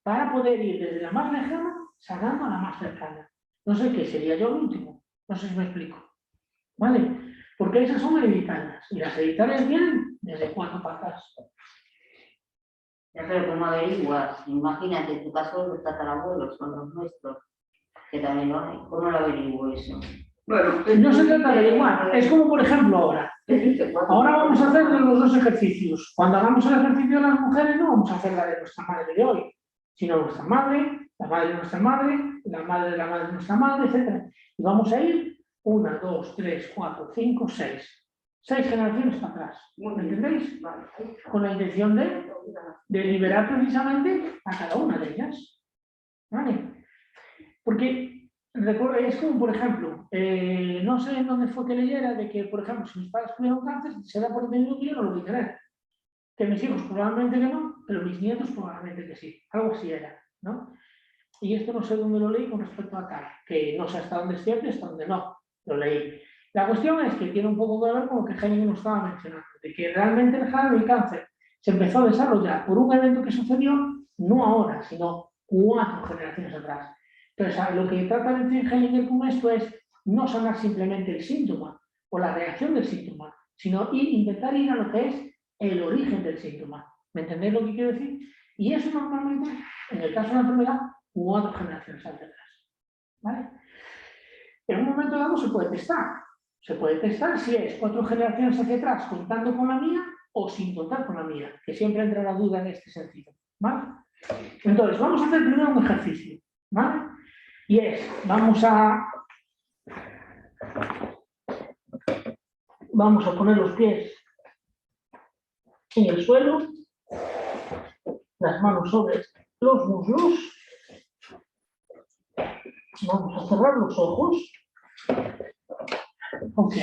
Para poder ir desde la más lejana, sanando a la más cercana. No sé qué sería yo el último. No sé si me explico. ¿Vale? Porque esas son hereditarias. Y las hereditarias vienen desde 4 para atrás. Pero como averiguas, imagínate, en tu caso los tatarabuelos son los nuestros, que también lo hay. ¿Cómo lo averiguo eso? Bueno, No se trata de averiguar. Es como, por ejemplo, ahora. Ahora vamos a hacer los 2 ejercicios. Cuando hagamos el ejercicio de las mujeres, no vamos a hacer la de nuestra madre de hoy, sino nuestra madre, la madre de nuestra madre, la madre de la madre de nuestra madre, etc. Y vamos a ir 1, 2, 3, 4, 5, 6. 6 generaciones para atrás. ¿Me entendéis? Con la intención de liberar precisamente a cada una de ellas. ¿Vale? Porque es como, por ejemplo, no sé en dónde fue que leyera de que, por ejemplo, si mis padres tuvieron cáncer, se da por entendido que yo no lo voy a tener. Que mis hijos probablemente que no, pero mis nietos probablemente que sí. Algo así era, ¿no? Y esto no sé dónde lo leí con respecto a tal, que no sé hasta dónde es cierto y hasta dónde no. Lo leí. La cuestión es que tiene un poco que ver con lo que Jaime nos estaba mencionando, de que realmente el cáncer se empezó a desarrollar por un evento que sucedió no ahora, sino 4 generaciones atrás. Entonces, lo que trata de decir Heininger con esto es no sanar simplemente el síntoma o la reacción del síntoma, sino intentar ir a lo que es el origen del síntoma. ¿Me entendéis lo que quiero decir? Y eso normalmente, en el caso de una enfermedad, 4 generaciones hacia atrás. ¿Vale? En un momento dado se puede testar. Se puede testar si es 4 generaciones hacia atrás contando con la mía o sin contar con la mía, que siempre entra la duda en este sentido. ¿Vale? Entonces, vamos a hacer primero un ejercicio. ¿Vale? Y es, vamos a poner los pies en el suelo, las manos sobre los muslos. Vamos a cerrar los ojos. Ok.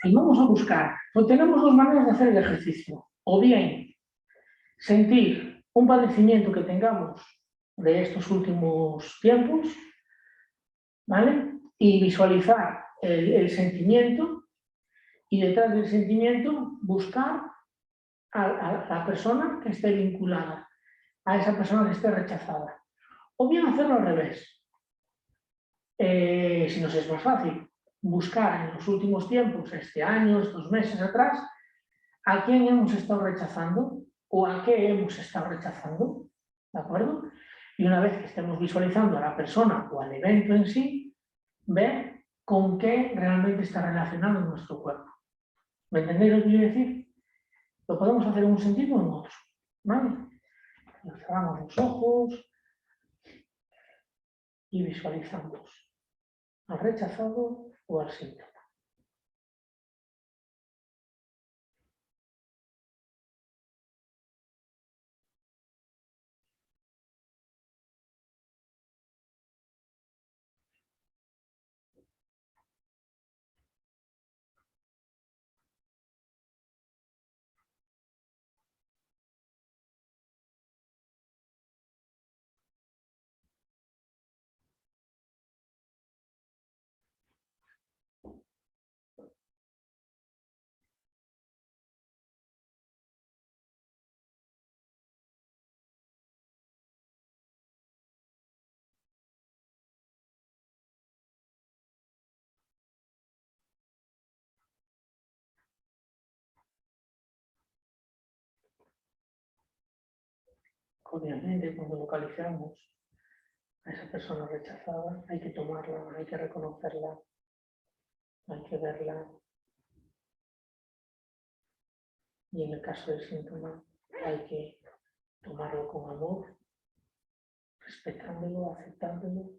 Y vamos a buscar, pues tenemos 2 maneras de hacer el ejercicio. O bien sentir un padecimiento que tengamos de estos últimos tiempos, ¿vale? Y visualizar el sentimiento y detrás del sentimiento buscar a la persona que esté vinculada, a esa persona que esté rechazada. O bien hacerlo al revés. Si nos es más fácil, buscar en los últimos tiempos, este año, estos meses atrás, a quién hemos estado rechazando o a qué hemos estado rechazando, ¿de acuerdo? Y una vez que estemos visualizando a la persona o al evento en sí, ver con qué realmente está relacionado en nuestro cuerpo. ¿Me entendéis lo que quiero decir? Lo podemos hacer en un sentido o en otro, ¿vale? Nos cerramos los ojos y visualizamos al rechazado o al síntoma. Obviamente, cuando localizamos a esa persona rechazada, hay que tomarla, hay que reconocerla, hay que verla. Y en el caso del síntoma, hay que tomarlo con amor, respetándolo, aceptándolo.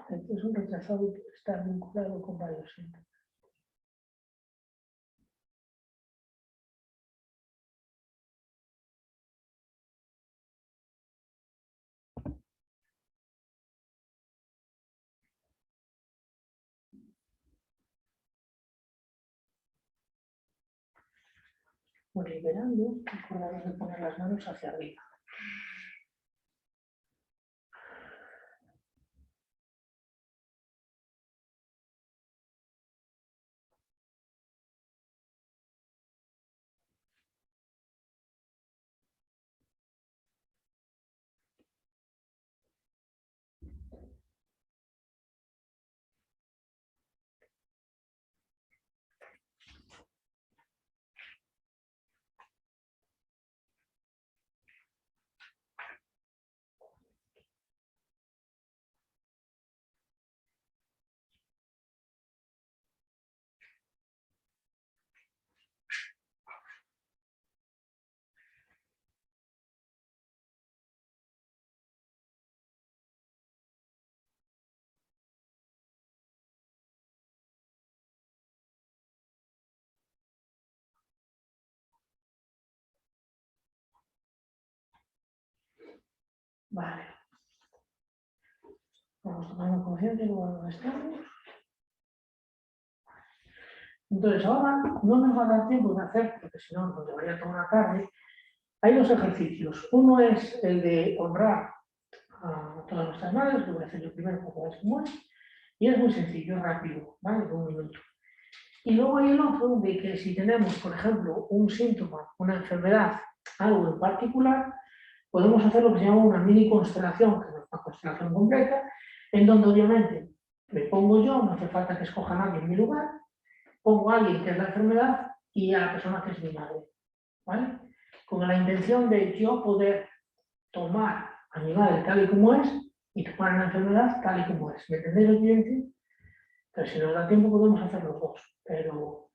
Entonces, un rechazado puede estar vinculado con varios síntomas. Pues liberando, acordaros de poner las manos hacia arriba. Vale. Vamos tomando conciencia de dónde estamos. Entonces, ahora no nos va a dar tiempo de hacer, porque si no nos llevaría toda una tarde. Hay dos ejercicios. Uno es el de honrar a todas nuestras madres, que voy a hacer yo primero para que veáis cómo es. Y es muy sencillo, es rápido, ¿vale? De 1 minuto. Y luego hay el otro de que si tenemos, por ejemplo, un síntoma, una enfermedad, algo en particular, podemos hacer lo que se llama una mini constelación, que no es una constelación completa, en donde obviamente me pongo yo, no hace falta que escoja nadie en mi lugar, pongo a alguien que es la enfermedad y a la persona que es mi madre, ¿vale? Con la intención de yo poder tomar a mi madre tal y como es y tomar la enfermedad tal y como es. ¿Me entendéis lo que quiero decir? Pero si nos da tiempo podemos hacer los dos. Pero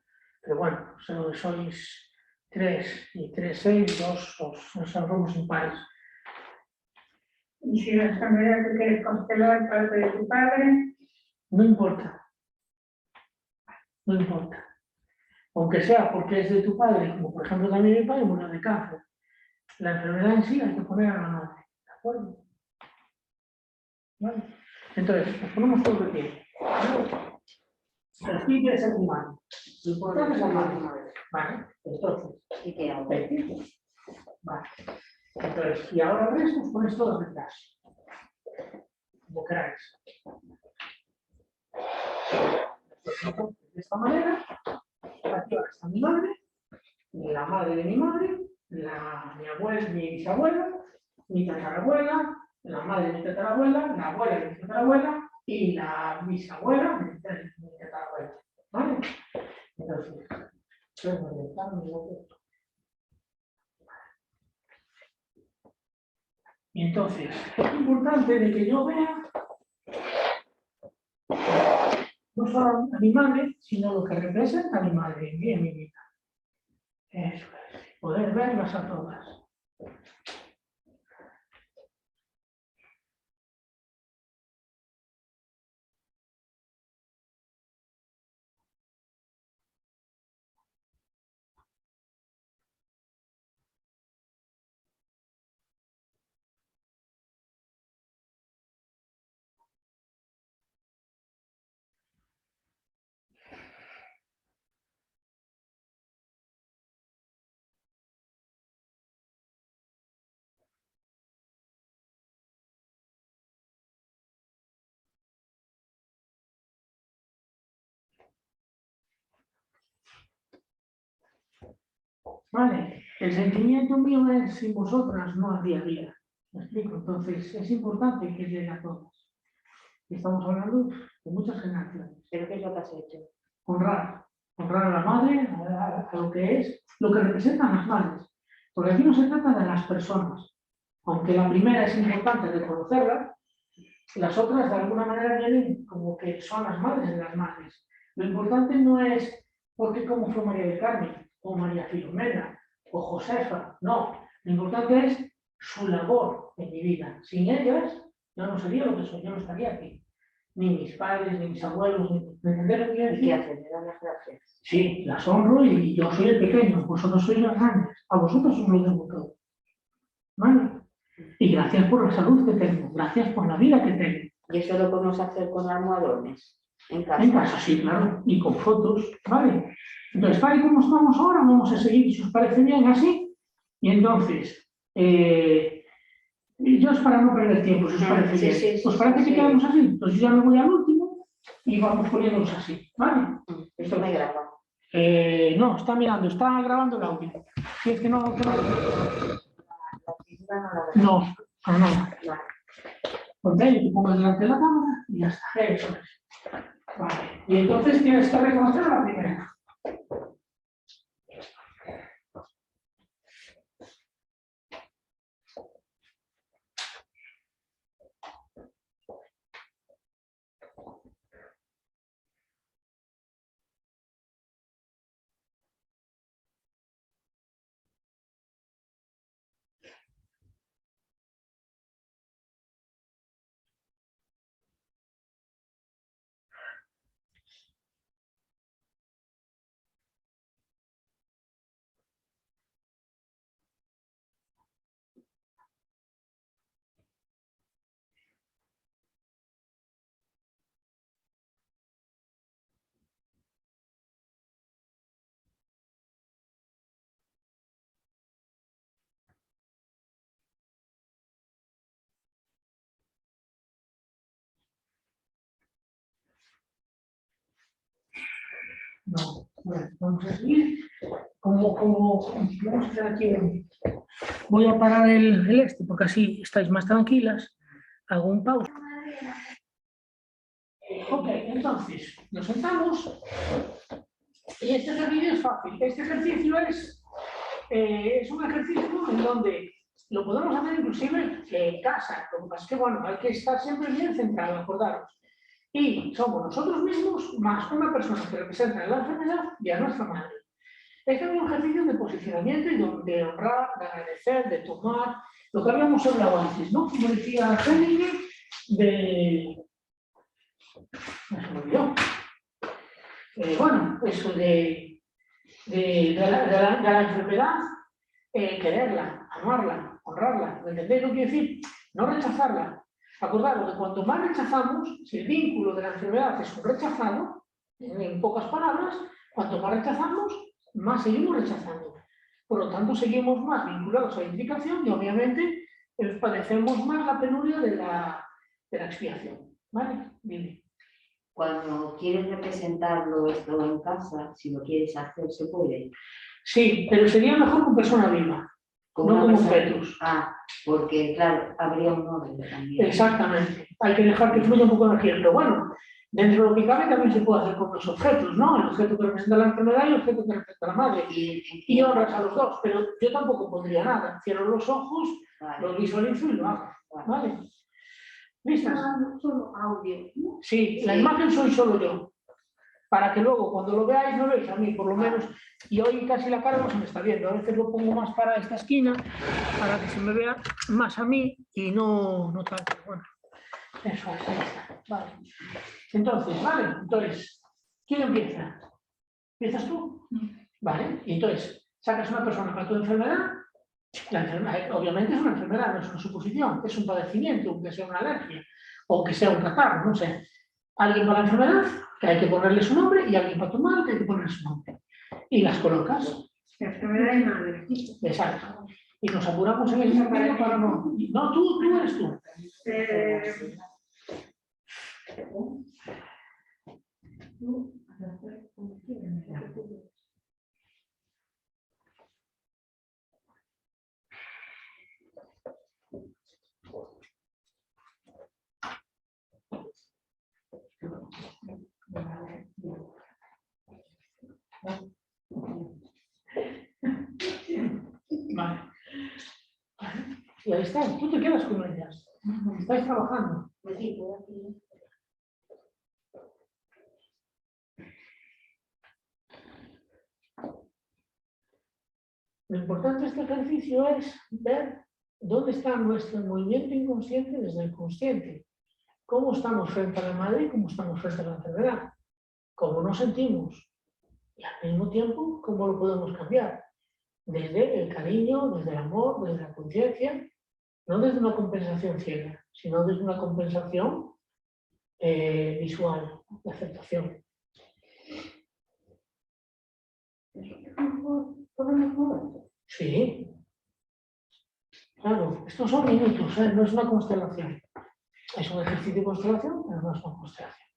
bueno, sois 3 y 3, 6, 2, somos impares. Y si la enfermedad que quieres constelar parte de tu padre, No importa. No importa. Aunque sea porque es de tu padre, como por ejemplo también mi padre murió de cáncer. La enfermedad en sí hay que poner a la madre. ¿De acuerdo? ¿Vale? Entonces, nos ponemos todo de pie. El fin quiere ser mi madre. Lo importante es la madre. Vale. Entonces, ¿Y qué hago? vale. Entonces, y ahora el resto os ponéis todos detrás. Como queráis. De esta manera, aquí ahora está mi madre, la madre de mi madre, mi abuela, mi bisabuela, mi tatarabuela, la madre de mi tatarabuela, la abuela de mi tatarabuela y la bisabuela de mi tatarabuela. ¿Vale? Entonces, y entonces, es importante de que yo vea no solo a mi madre, sino lo que representa a mi madre en mi vida. Eso es, poder verlas a todas. Vale, el sentimiento mío es sin vosotras, no al día a día. ¿Me explico? Entonces, es importante que llegue a todas. Estamos hablando de muchas generaciones. ¿Pero qué es lo que has hecho? Honrar a la madre, a lo que es, lo que representan las madres. Porque aquí no se trata de las personas. Aunque la primera es importante reconocerla, las otras de alguna manera vienen como que son las madres de las madres. Lo importante no es porque como fue María del Carmen, o María Filomena, o Josefa, no. Lo importante es su labor en mi vida. Sin ellas, yo no sería lo que soy, yo no estaría aquí. Ni mis padres, ni mis abuelos, ¿me entendés lo que quiero ¿Y qué decir? haces? ¿Me das las gracias? Sí, las honro y yo soy el pequeño, vosotros sois los grandes, a vosotros os lo debo todo. ¿Vale? Y gracias por la salud que tengo, gracias por la vida que tengo. ¿Y eso lo podemos hacer con almohadones? En casa. En casa, sí, claro, y con fotos, ¿vale? Entonces, tal y como estamos ahora, vamos a seguir, si os parece bien, así. Y entonces, yo es para no perder tiempo, si os parece bien. Sí, ¿Os parece que quedamos así? Entonces yo ya me voy al último y vamos poniéndolos así, ¿vale? Esto me graba. No, está mirando, está grabando el audio. Si es que no... La figura no la graba. No, para nada. Vale. Ponte ahí, te pongo delante de la cámara y ya está, eso es. Vale, y entonces tienes que reconocer a la primera. No. Bueno, vamos a seguir. Vamos a hacer aquí. Voy a parar el este porque así estáis más tranquilas. Hago un pausa. Ok, entonces nos sentamos y este ejercicio es fácil. Este ejercicio es un ejercicio en donde lo podemos hacer inclusive en casa. Lo que pasa es que, bueno, hay que estar siempre bien centrado, acordaros. Y somos nosotros mismos más una persona que representa la enfermedad y a nuestra madre. Este es un ejercicio de posicionamiento y de honrar, de agradecer, de tomar, lo que habíamos hablado antes, ¿no? Como decía Henning, no se me olvidó. Bueno, eso de la enfermedad, quererla, amarla, honrarla, ¿entendéis lo que quiero decir? No rechazarla. Acordaros que cuanto más rechazamos, si el vínculo de la enfermedad es un rechazado, en pocas palabras, cuanto más rechazamos, más seguimos rechazando. Por lo tanto, seguimos más vinculados a la implicación y obviamente padecemos más la penuria de la expiación. ¿Vale? Bien. Cuando quieres representarlo esto en casa, si lo quieres hacer, se puede. Sí, pero sería mejor con persona viva, no como fetus. Ah, porque claro, habría un orden también. Exactamente. Hay que dejar que fluya un poco de energía. Pero bueno, dentro de lo que cabe también se puede hacer con los objetos, ¿no? El objeto que representa la enfermedad y el objeto que representa la madre. Y honras a los dos, pero yo tampoco pondría nada. Cierro los ojos, los visualizo y lo hago. ¿Vale? ¿Listas? Solo audio. Sí, la imagen soy solo yo. Para que luego, cuando lo veáis, no veis a mí, por lo menos. Y hoy casi la cara no se me está viendo. A veces lo pongo más para esta esquina, para que se me vea más a mí y no tal. Bueno, eso es, ahí está. Vale. Entonces, ¿vale? Entonces, ¿quién empieza? ¿Empiezas tú? Vale. Y entonces, sacas una persona para tu enfermedad. La enfermedad, obviamente es una enfermedad, no es una suposición, es un padecimiento, aunque sea una alergia, o que sea un catarro, no sé. Alguien para la enfermedad, que hay que ponerle su nombre, y alguien para tu madre, que hay que ponerle su nombre. Y las colocas. Enfermedad y madre. Exacto. Y nos apuramos en el sentido para no. No, tú eres tú. Vale. Y ahí está, tú te quedas con ellas. Estáis trabajando. Lo importante de este ejercicio es ver dónde está nuestro movimiento inconsciente desde el consciente. Cómo estamos frente a la madre y cómo estamos frente a la enfermedad. Cómo nos sentimos. Y al mismo tiempo, cómo lo podemos cambiar. Desde el cariño, desde el amor, desde la conciencia, no desde una compensación ciega, sino desde una compensación visual, de aceptación. Sí. Claro, estos son minutos, no es una constelación. Es un ejercicio de constelación, pero no es una constelación.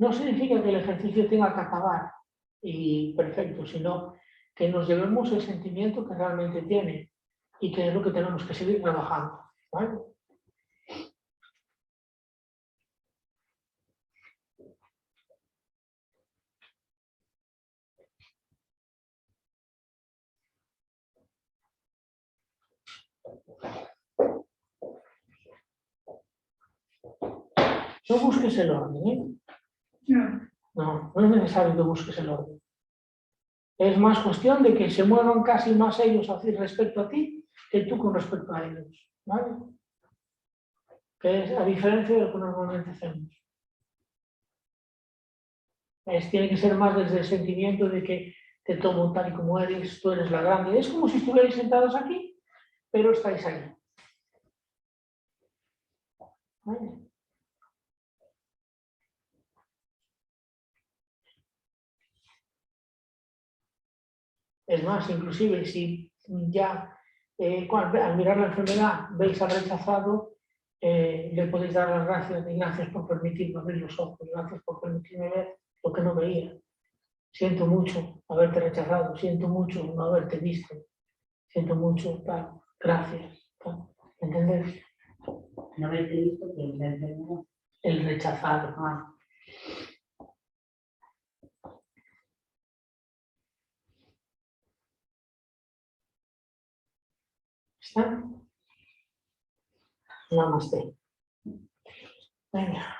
No significa que el ejercicio tenga que acabar y perfecto, sino que nos llevemos el sentimiento que realmente tiene y que es lo que tenemos que seguir trabajando. ¿Vale? No busques el orden, ¿eh? No es necesario que busques el orden. Es más cuestión de que se muevan casi más ellos respecto a ti que tú con respecto a ellos, ¿vale? Que es a diferencia de lo que normalmente hacemos. Tiene que ser más desde el sentimiento de que te tomo tal y como eres, tú eres la grande. Es como si estuvierais sentados aquí, pero estáis ahí. ¿Vale? Es más, inclusive si ya al mirar la enfermedad veis al rechazado, le podéis dar las gracias y gracias por permitirme abrir los ojos, gracias por permitirme ver lo que no veía. Siento mucho haberte rechazado, siento mucho no haberte visto, siento mucho, tal, gracias. Tal. ¿Entendés? No haberte visto que es la enfermedad. El rechazado. ¿Está? Namaste. Venga.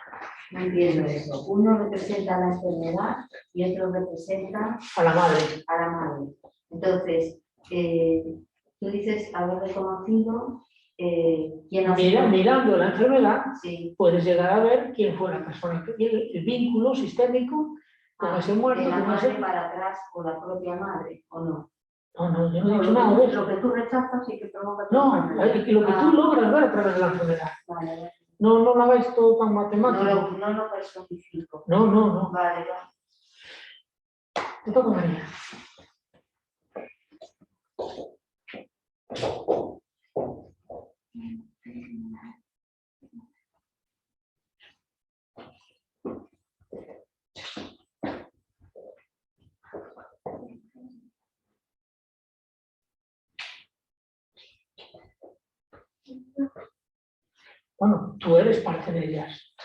No entiendo eso. Uno representa la enfermedad y otro representa A la madre. a la madre. Entonces, tú dices haber reconocido quién ha sido. Mirando la enfermedad, Sí. puedes llegar a ver quién fue la persona que tiene el vínculo sistémico con ese muerto. De la con madre ese... para atrás o la propia madre, ¿o no? No, yo no he dicho nada de eso. Lo que tú rechazas y que provoca tu No, enfermedad. lo que tú logras ver a través de la enfermedad. Vale. No lo hagáis todo tan matemático. No lo personifico. No. Vale. Te toca, María. Bueno, tú eres parte de ellas.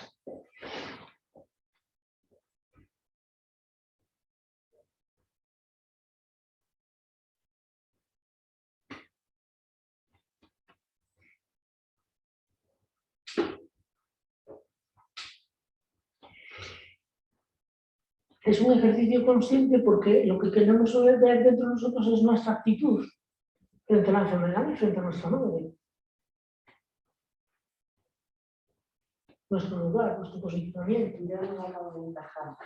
Es un ejercicio consciente porque lo que queremos ver dentro de nosotros es nuestra actitud frente a la enfermedad y frente a nuestra madre. Nuestro lugar, nuestro posicionamiento. Yo no me acabo de encajar.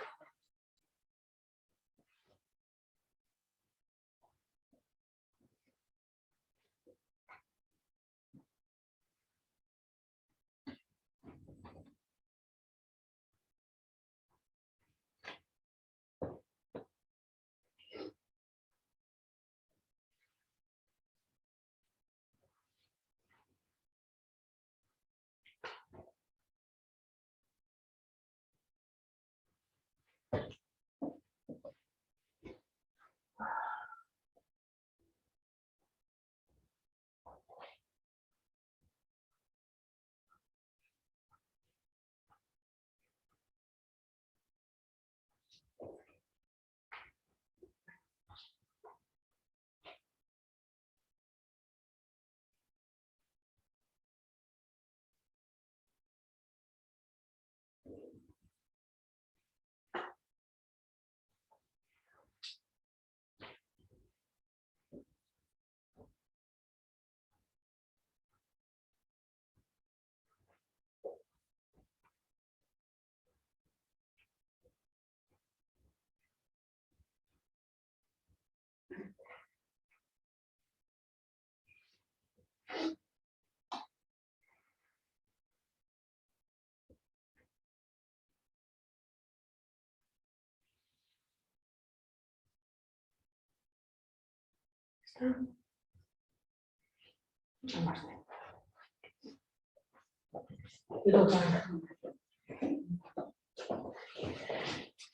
Namaste.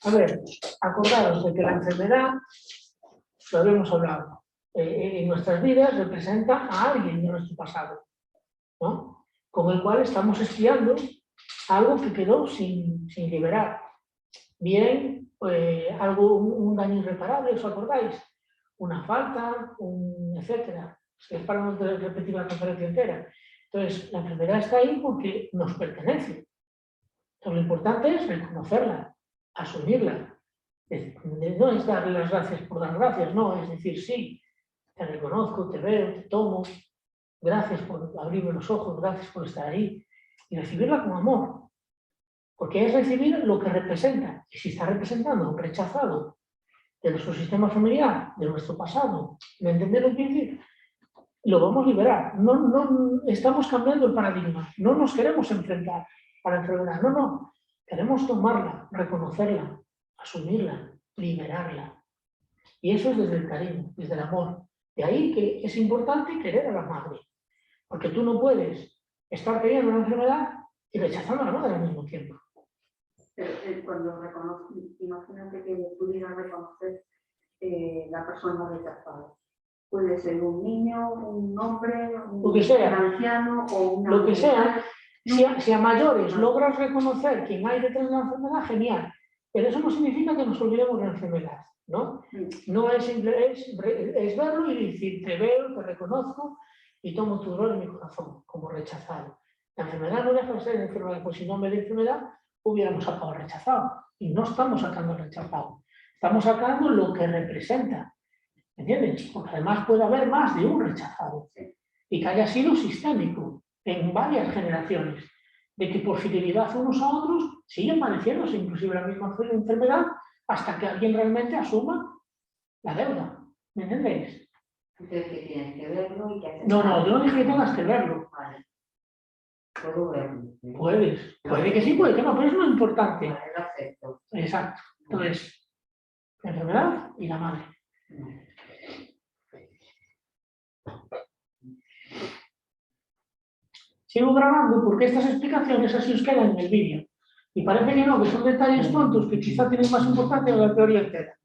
A ver, acordaros de que la enfermedad, lo habíamos hablado, en nuestras vidas representa a alguien de nuestro pasado, ¿no? Con el cual estamos espiando algo que quedó sin liberar. Bien, un daño irreparable, ¿os acordáis? Una falta, etcétera. Es para no repetir la conferencia entera. Entonces, la enfermedad está ahí porque nos pertenece. Entonces, lo importante es reconocerla, asumirla, No es darle las gracias por dar gracias, no, es decir, sí, te reconozco, te veo, te tomo, gracias por abrirme los ojos, gracias por estar ahí, y recibirla con amor, porque es recibir lo que representa, y si está representando un rechazado de nuestro sistema familiar, de nuestro pasado, ¿me entendés lo que quiero decir? Lo vamos a liberar, no estamos cambiando el paradigma, no nos queremos enfrentar a la enfermedad, no, queremos tomarla, reconocerla, asumirla, liberarla. Y eso es desde el cariño, desde el amor. De ahí que es importante querer a la madre, porque tú no puedes estar queriendo una enfermedad y rechazando a la madre al mismo tiempo. Pero cuando reconoce, imagínate que pudiera reconocer la persona rechazada. Puede ser un niño, un hombre, Lo que sea. un anciano o una Lo que mujer. sea, si a mayores logras reconocer quién hay detrás de la enfermedad, genial. Pero eso no significa que nos olvidemos de la enfermedad, ¿no? No es verlo y decir, te veo, te reconozco y tomo tu dolor en mi corazón, como rechazado. La enfermedad no deja de ser enfermedad, pues si no me da enfermedad, hubiéramos sacado el rechazado. Y no estamos sacando el rechazado. Estamos sacando lo que representa. ¿Entiendes? Porque además puede haber más de un rechazado. Y que haya sido sistémico en varias generaciones. De que por fidelidad unos a otros siguen padeciéndose inclusive la misma enfermedad hasta que alguien realmente asuma la deuda. ¿Me entendéis? Entonces, ¿qué tienes que verlo y que hacer? No, yo no dije que tengas que verlo. Vale. Puedo verlo. Puede que sí, puede que no, pero eso no es importante. Vale, lo acepto. Exacto. Entonces, la enfermedad y la madre. Sigo grabando porque estas explicaciones así os quedan en el vídeo. Y parece que no, que son detalles tontos que quizá tienen más importancia que la teoría entera.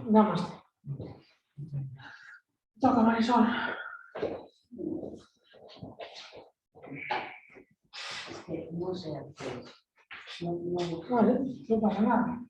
Namaste. Toca, Marisol. No sé hacer. Vale, no pasa nada.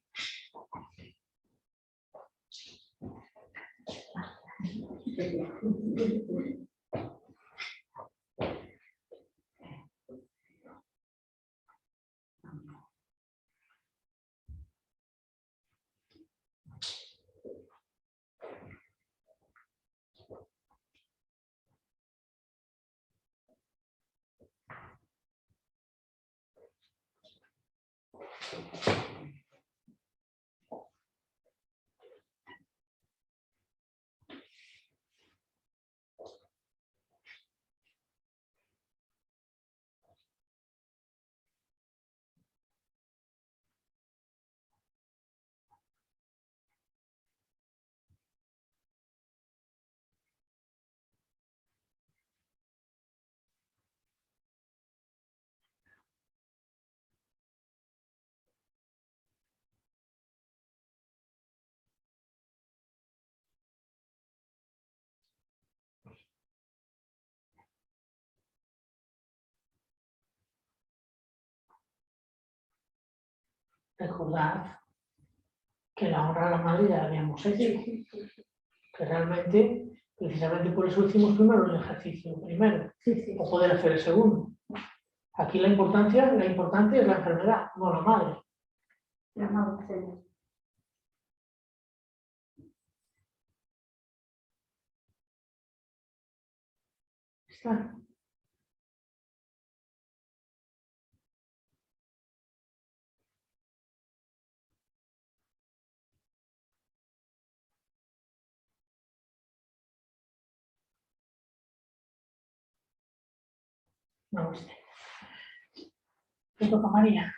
Recordad que la honra a la madre ya la habíamos hecho. Que realmente Precisamente por eso hicimos primero el ejercicio primero, Sí, sí. o poder hacer el segundo. Aquí la importante es la enfermedad, no la madre. Las adolescentes. Está. Vamos. Te toca, María.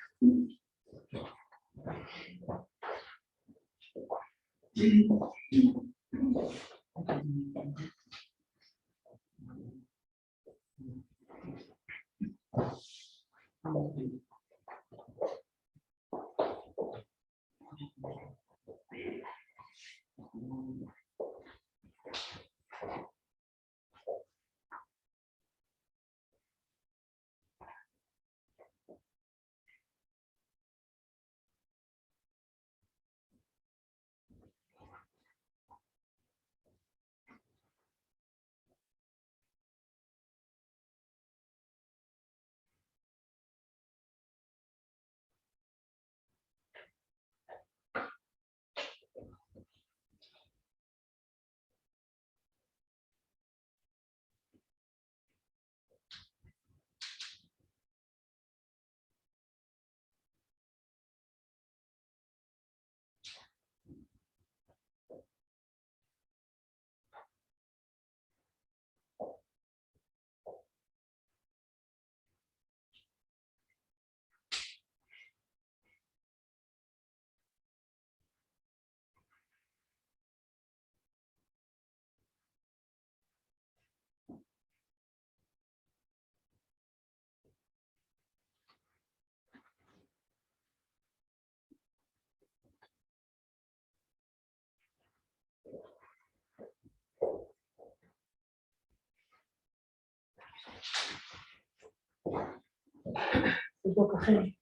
Te toca, Geni.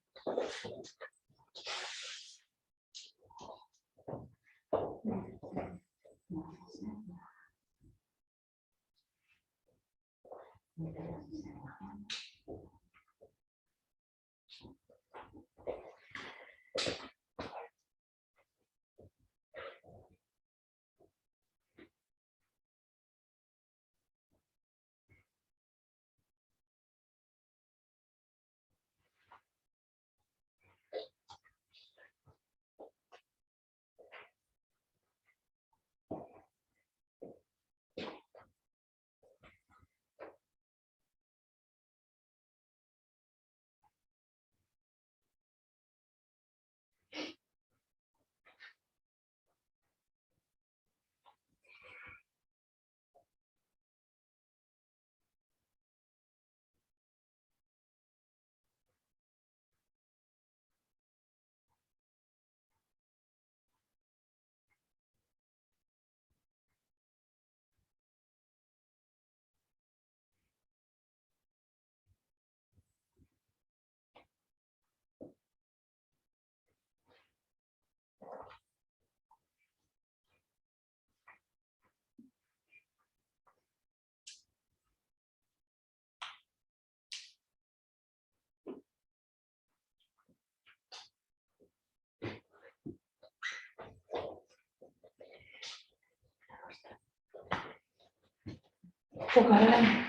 Toca, Elena.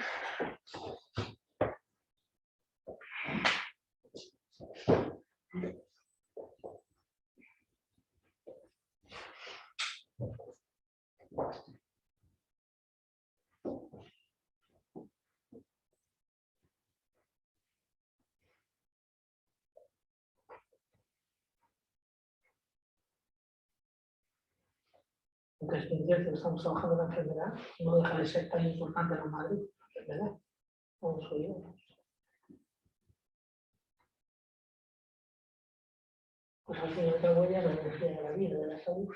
Entonces, estamos trabajando en la enfermedad, no deja de ser tan importante la madre, la enfermedad. Vamos a oír. Pues al fin y al cabo ella es la energía de la vida, de la salud.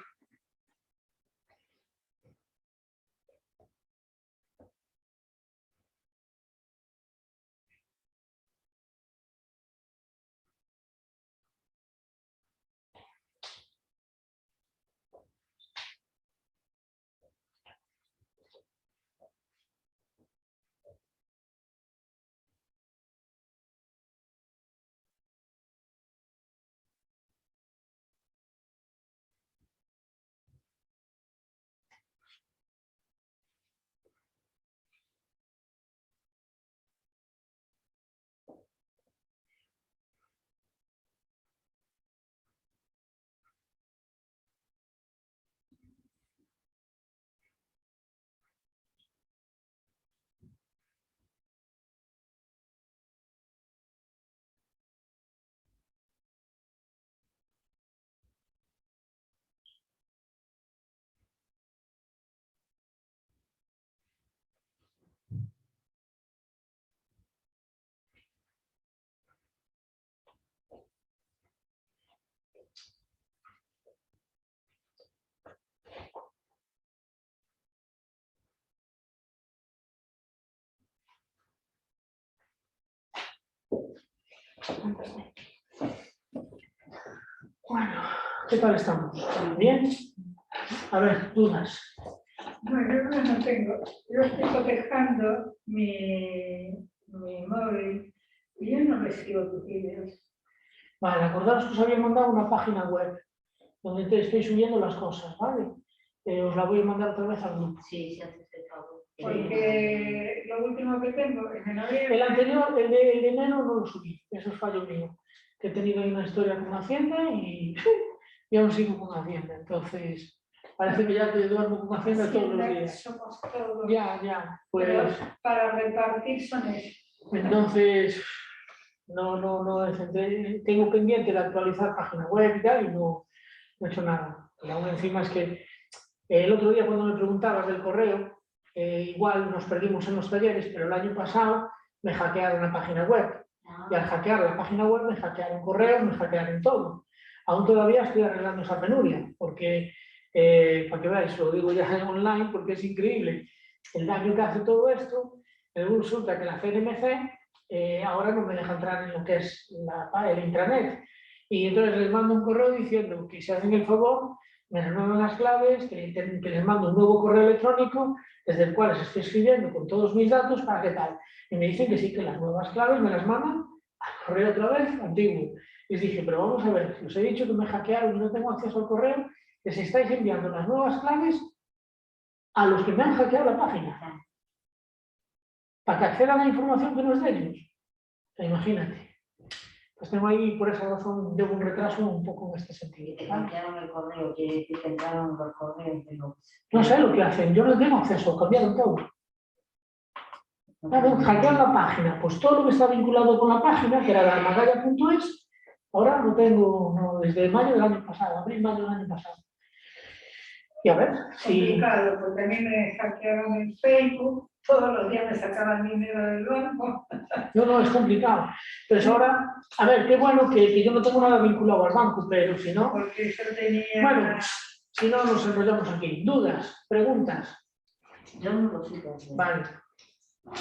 Bueno, ¿qué tal estamos? ¿Bien? A ver, dudas. Bueno, yo no tengo. Yo estoy cotejando mi móvil y yo no recibo tus vídeos. Vale, acordaros que os había mandado una página web donde te estoy subiendo las cosas, ¿vale? Os la voy a mandar otra vez al grupo. Sí, sí, haces el favor. Porque lo último que tengo es en abril. El anterior, el de enero, no lo subí, eso es fallo mío. Que he tenido ahí una historia con Hacienda y aún sigo con Hacienda. Entonces, parece que ya te duermo con Hacienda todos los días. Somos todos. Ya, Pero pues para repartir son esos. entonces no tengo pendiente de actualizar página web y tal y no he hecho nada. Y aún encima es que el otro día cuando me preguntabas del correo, igual nos perdimos en los talleres, pero el año pasado me hackearon la página web. Y al hackear la página web me hackearon correos, me hackearon todo. Aún todavía estoy arreglando esa penuria, porque, para que veáis, lo digo ya online, porque es increíble el daño que hace todo esto. Resulta que la CNMC ahora no me deja entrar en lo que es el intranet. Y entonces les mando un correo diciendo que se hacen el favor, me renuevan las claves, que les mando un nuevo correo electrónico desde el cual les estoy escribiendo con todos mis datos para qué tal. Y me dicen que sí, que las nuevas claves me las mandan al correo otra vez, antiguo. Y les dije, pero vamos a ver, os he dicho que me hackearon y no tengo acceso al correo, que se estáis enviando las nuevas claves a los que me han hackeado la página, para que accedan a la información que no es de ellos. Imagínate. Pues tengo ahí, por esa razón, llevo un retraso un poco en este sentido. Y te cambiaron el correo, quiere decir que entraron los correos de los... No sé lo que hacen, yo no tengo acceso, cambiaron todo. Claro, hackean la página, pues todo lo que está vinculado con la página, que era la magalla.es, ahora no tengo, no, desde mayo del año pasado, abril-mayo del año pasado. Y a ver, si... Complicado, porque a mí me hackearon en Facebook, todos los días me sacaban dinero del banco. No, es complicado. Entonces ahora, a ver, qué bueno que yo no tengo nada vinculado al banco, pero si no... Porque yo tenía... Bueno, si no nos enrollamos aquí. ¿Dudas? ¿Preguntas? Yo no lo sé. Vale.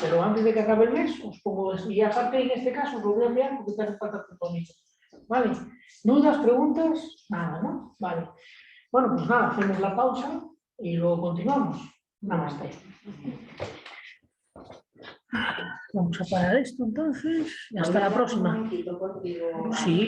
Pero antes de que acabe el mes, os pongo esto. Y aparte, en este caso, os lo voy a enviar porque te hace falta compromiso. ¿Vale? ¿Dudas, preguntas? Nada, ¿no? Vale. Bueno, pues nada, hacemos la pausa y luego continuamos. Namaste. Vamos a parar esto entonces y hasta la próxima. Sí.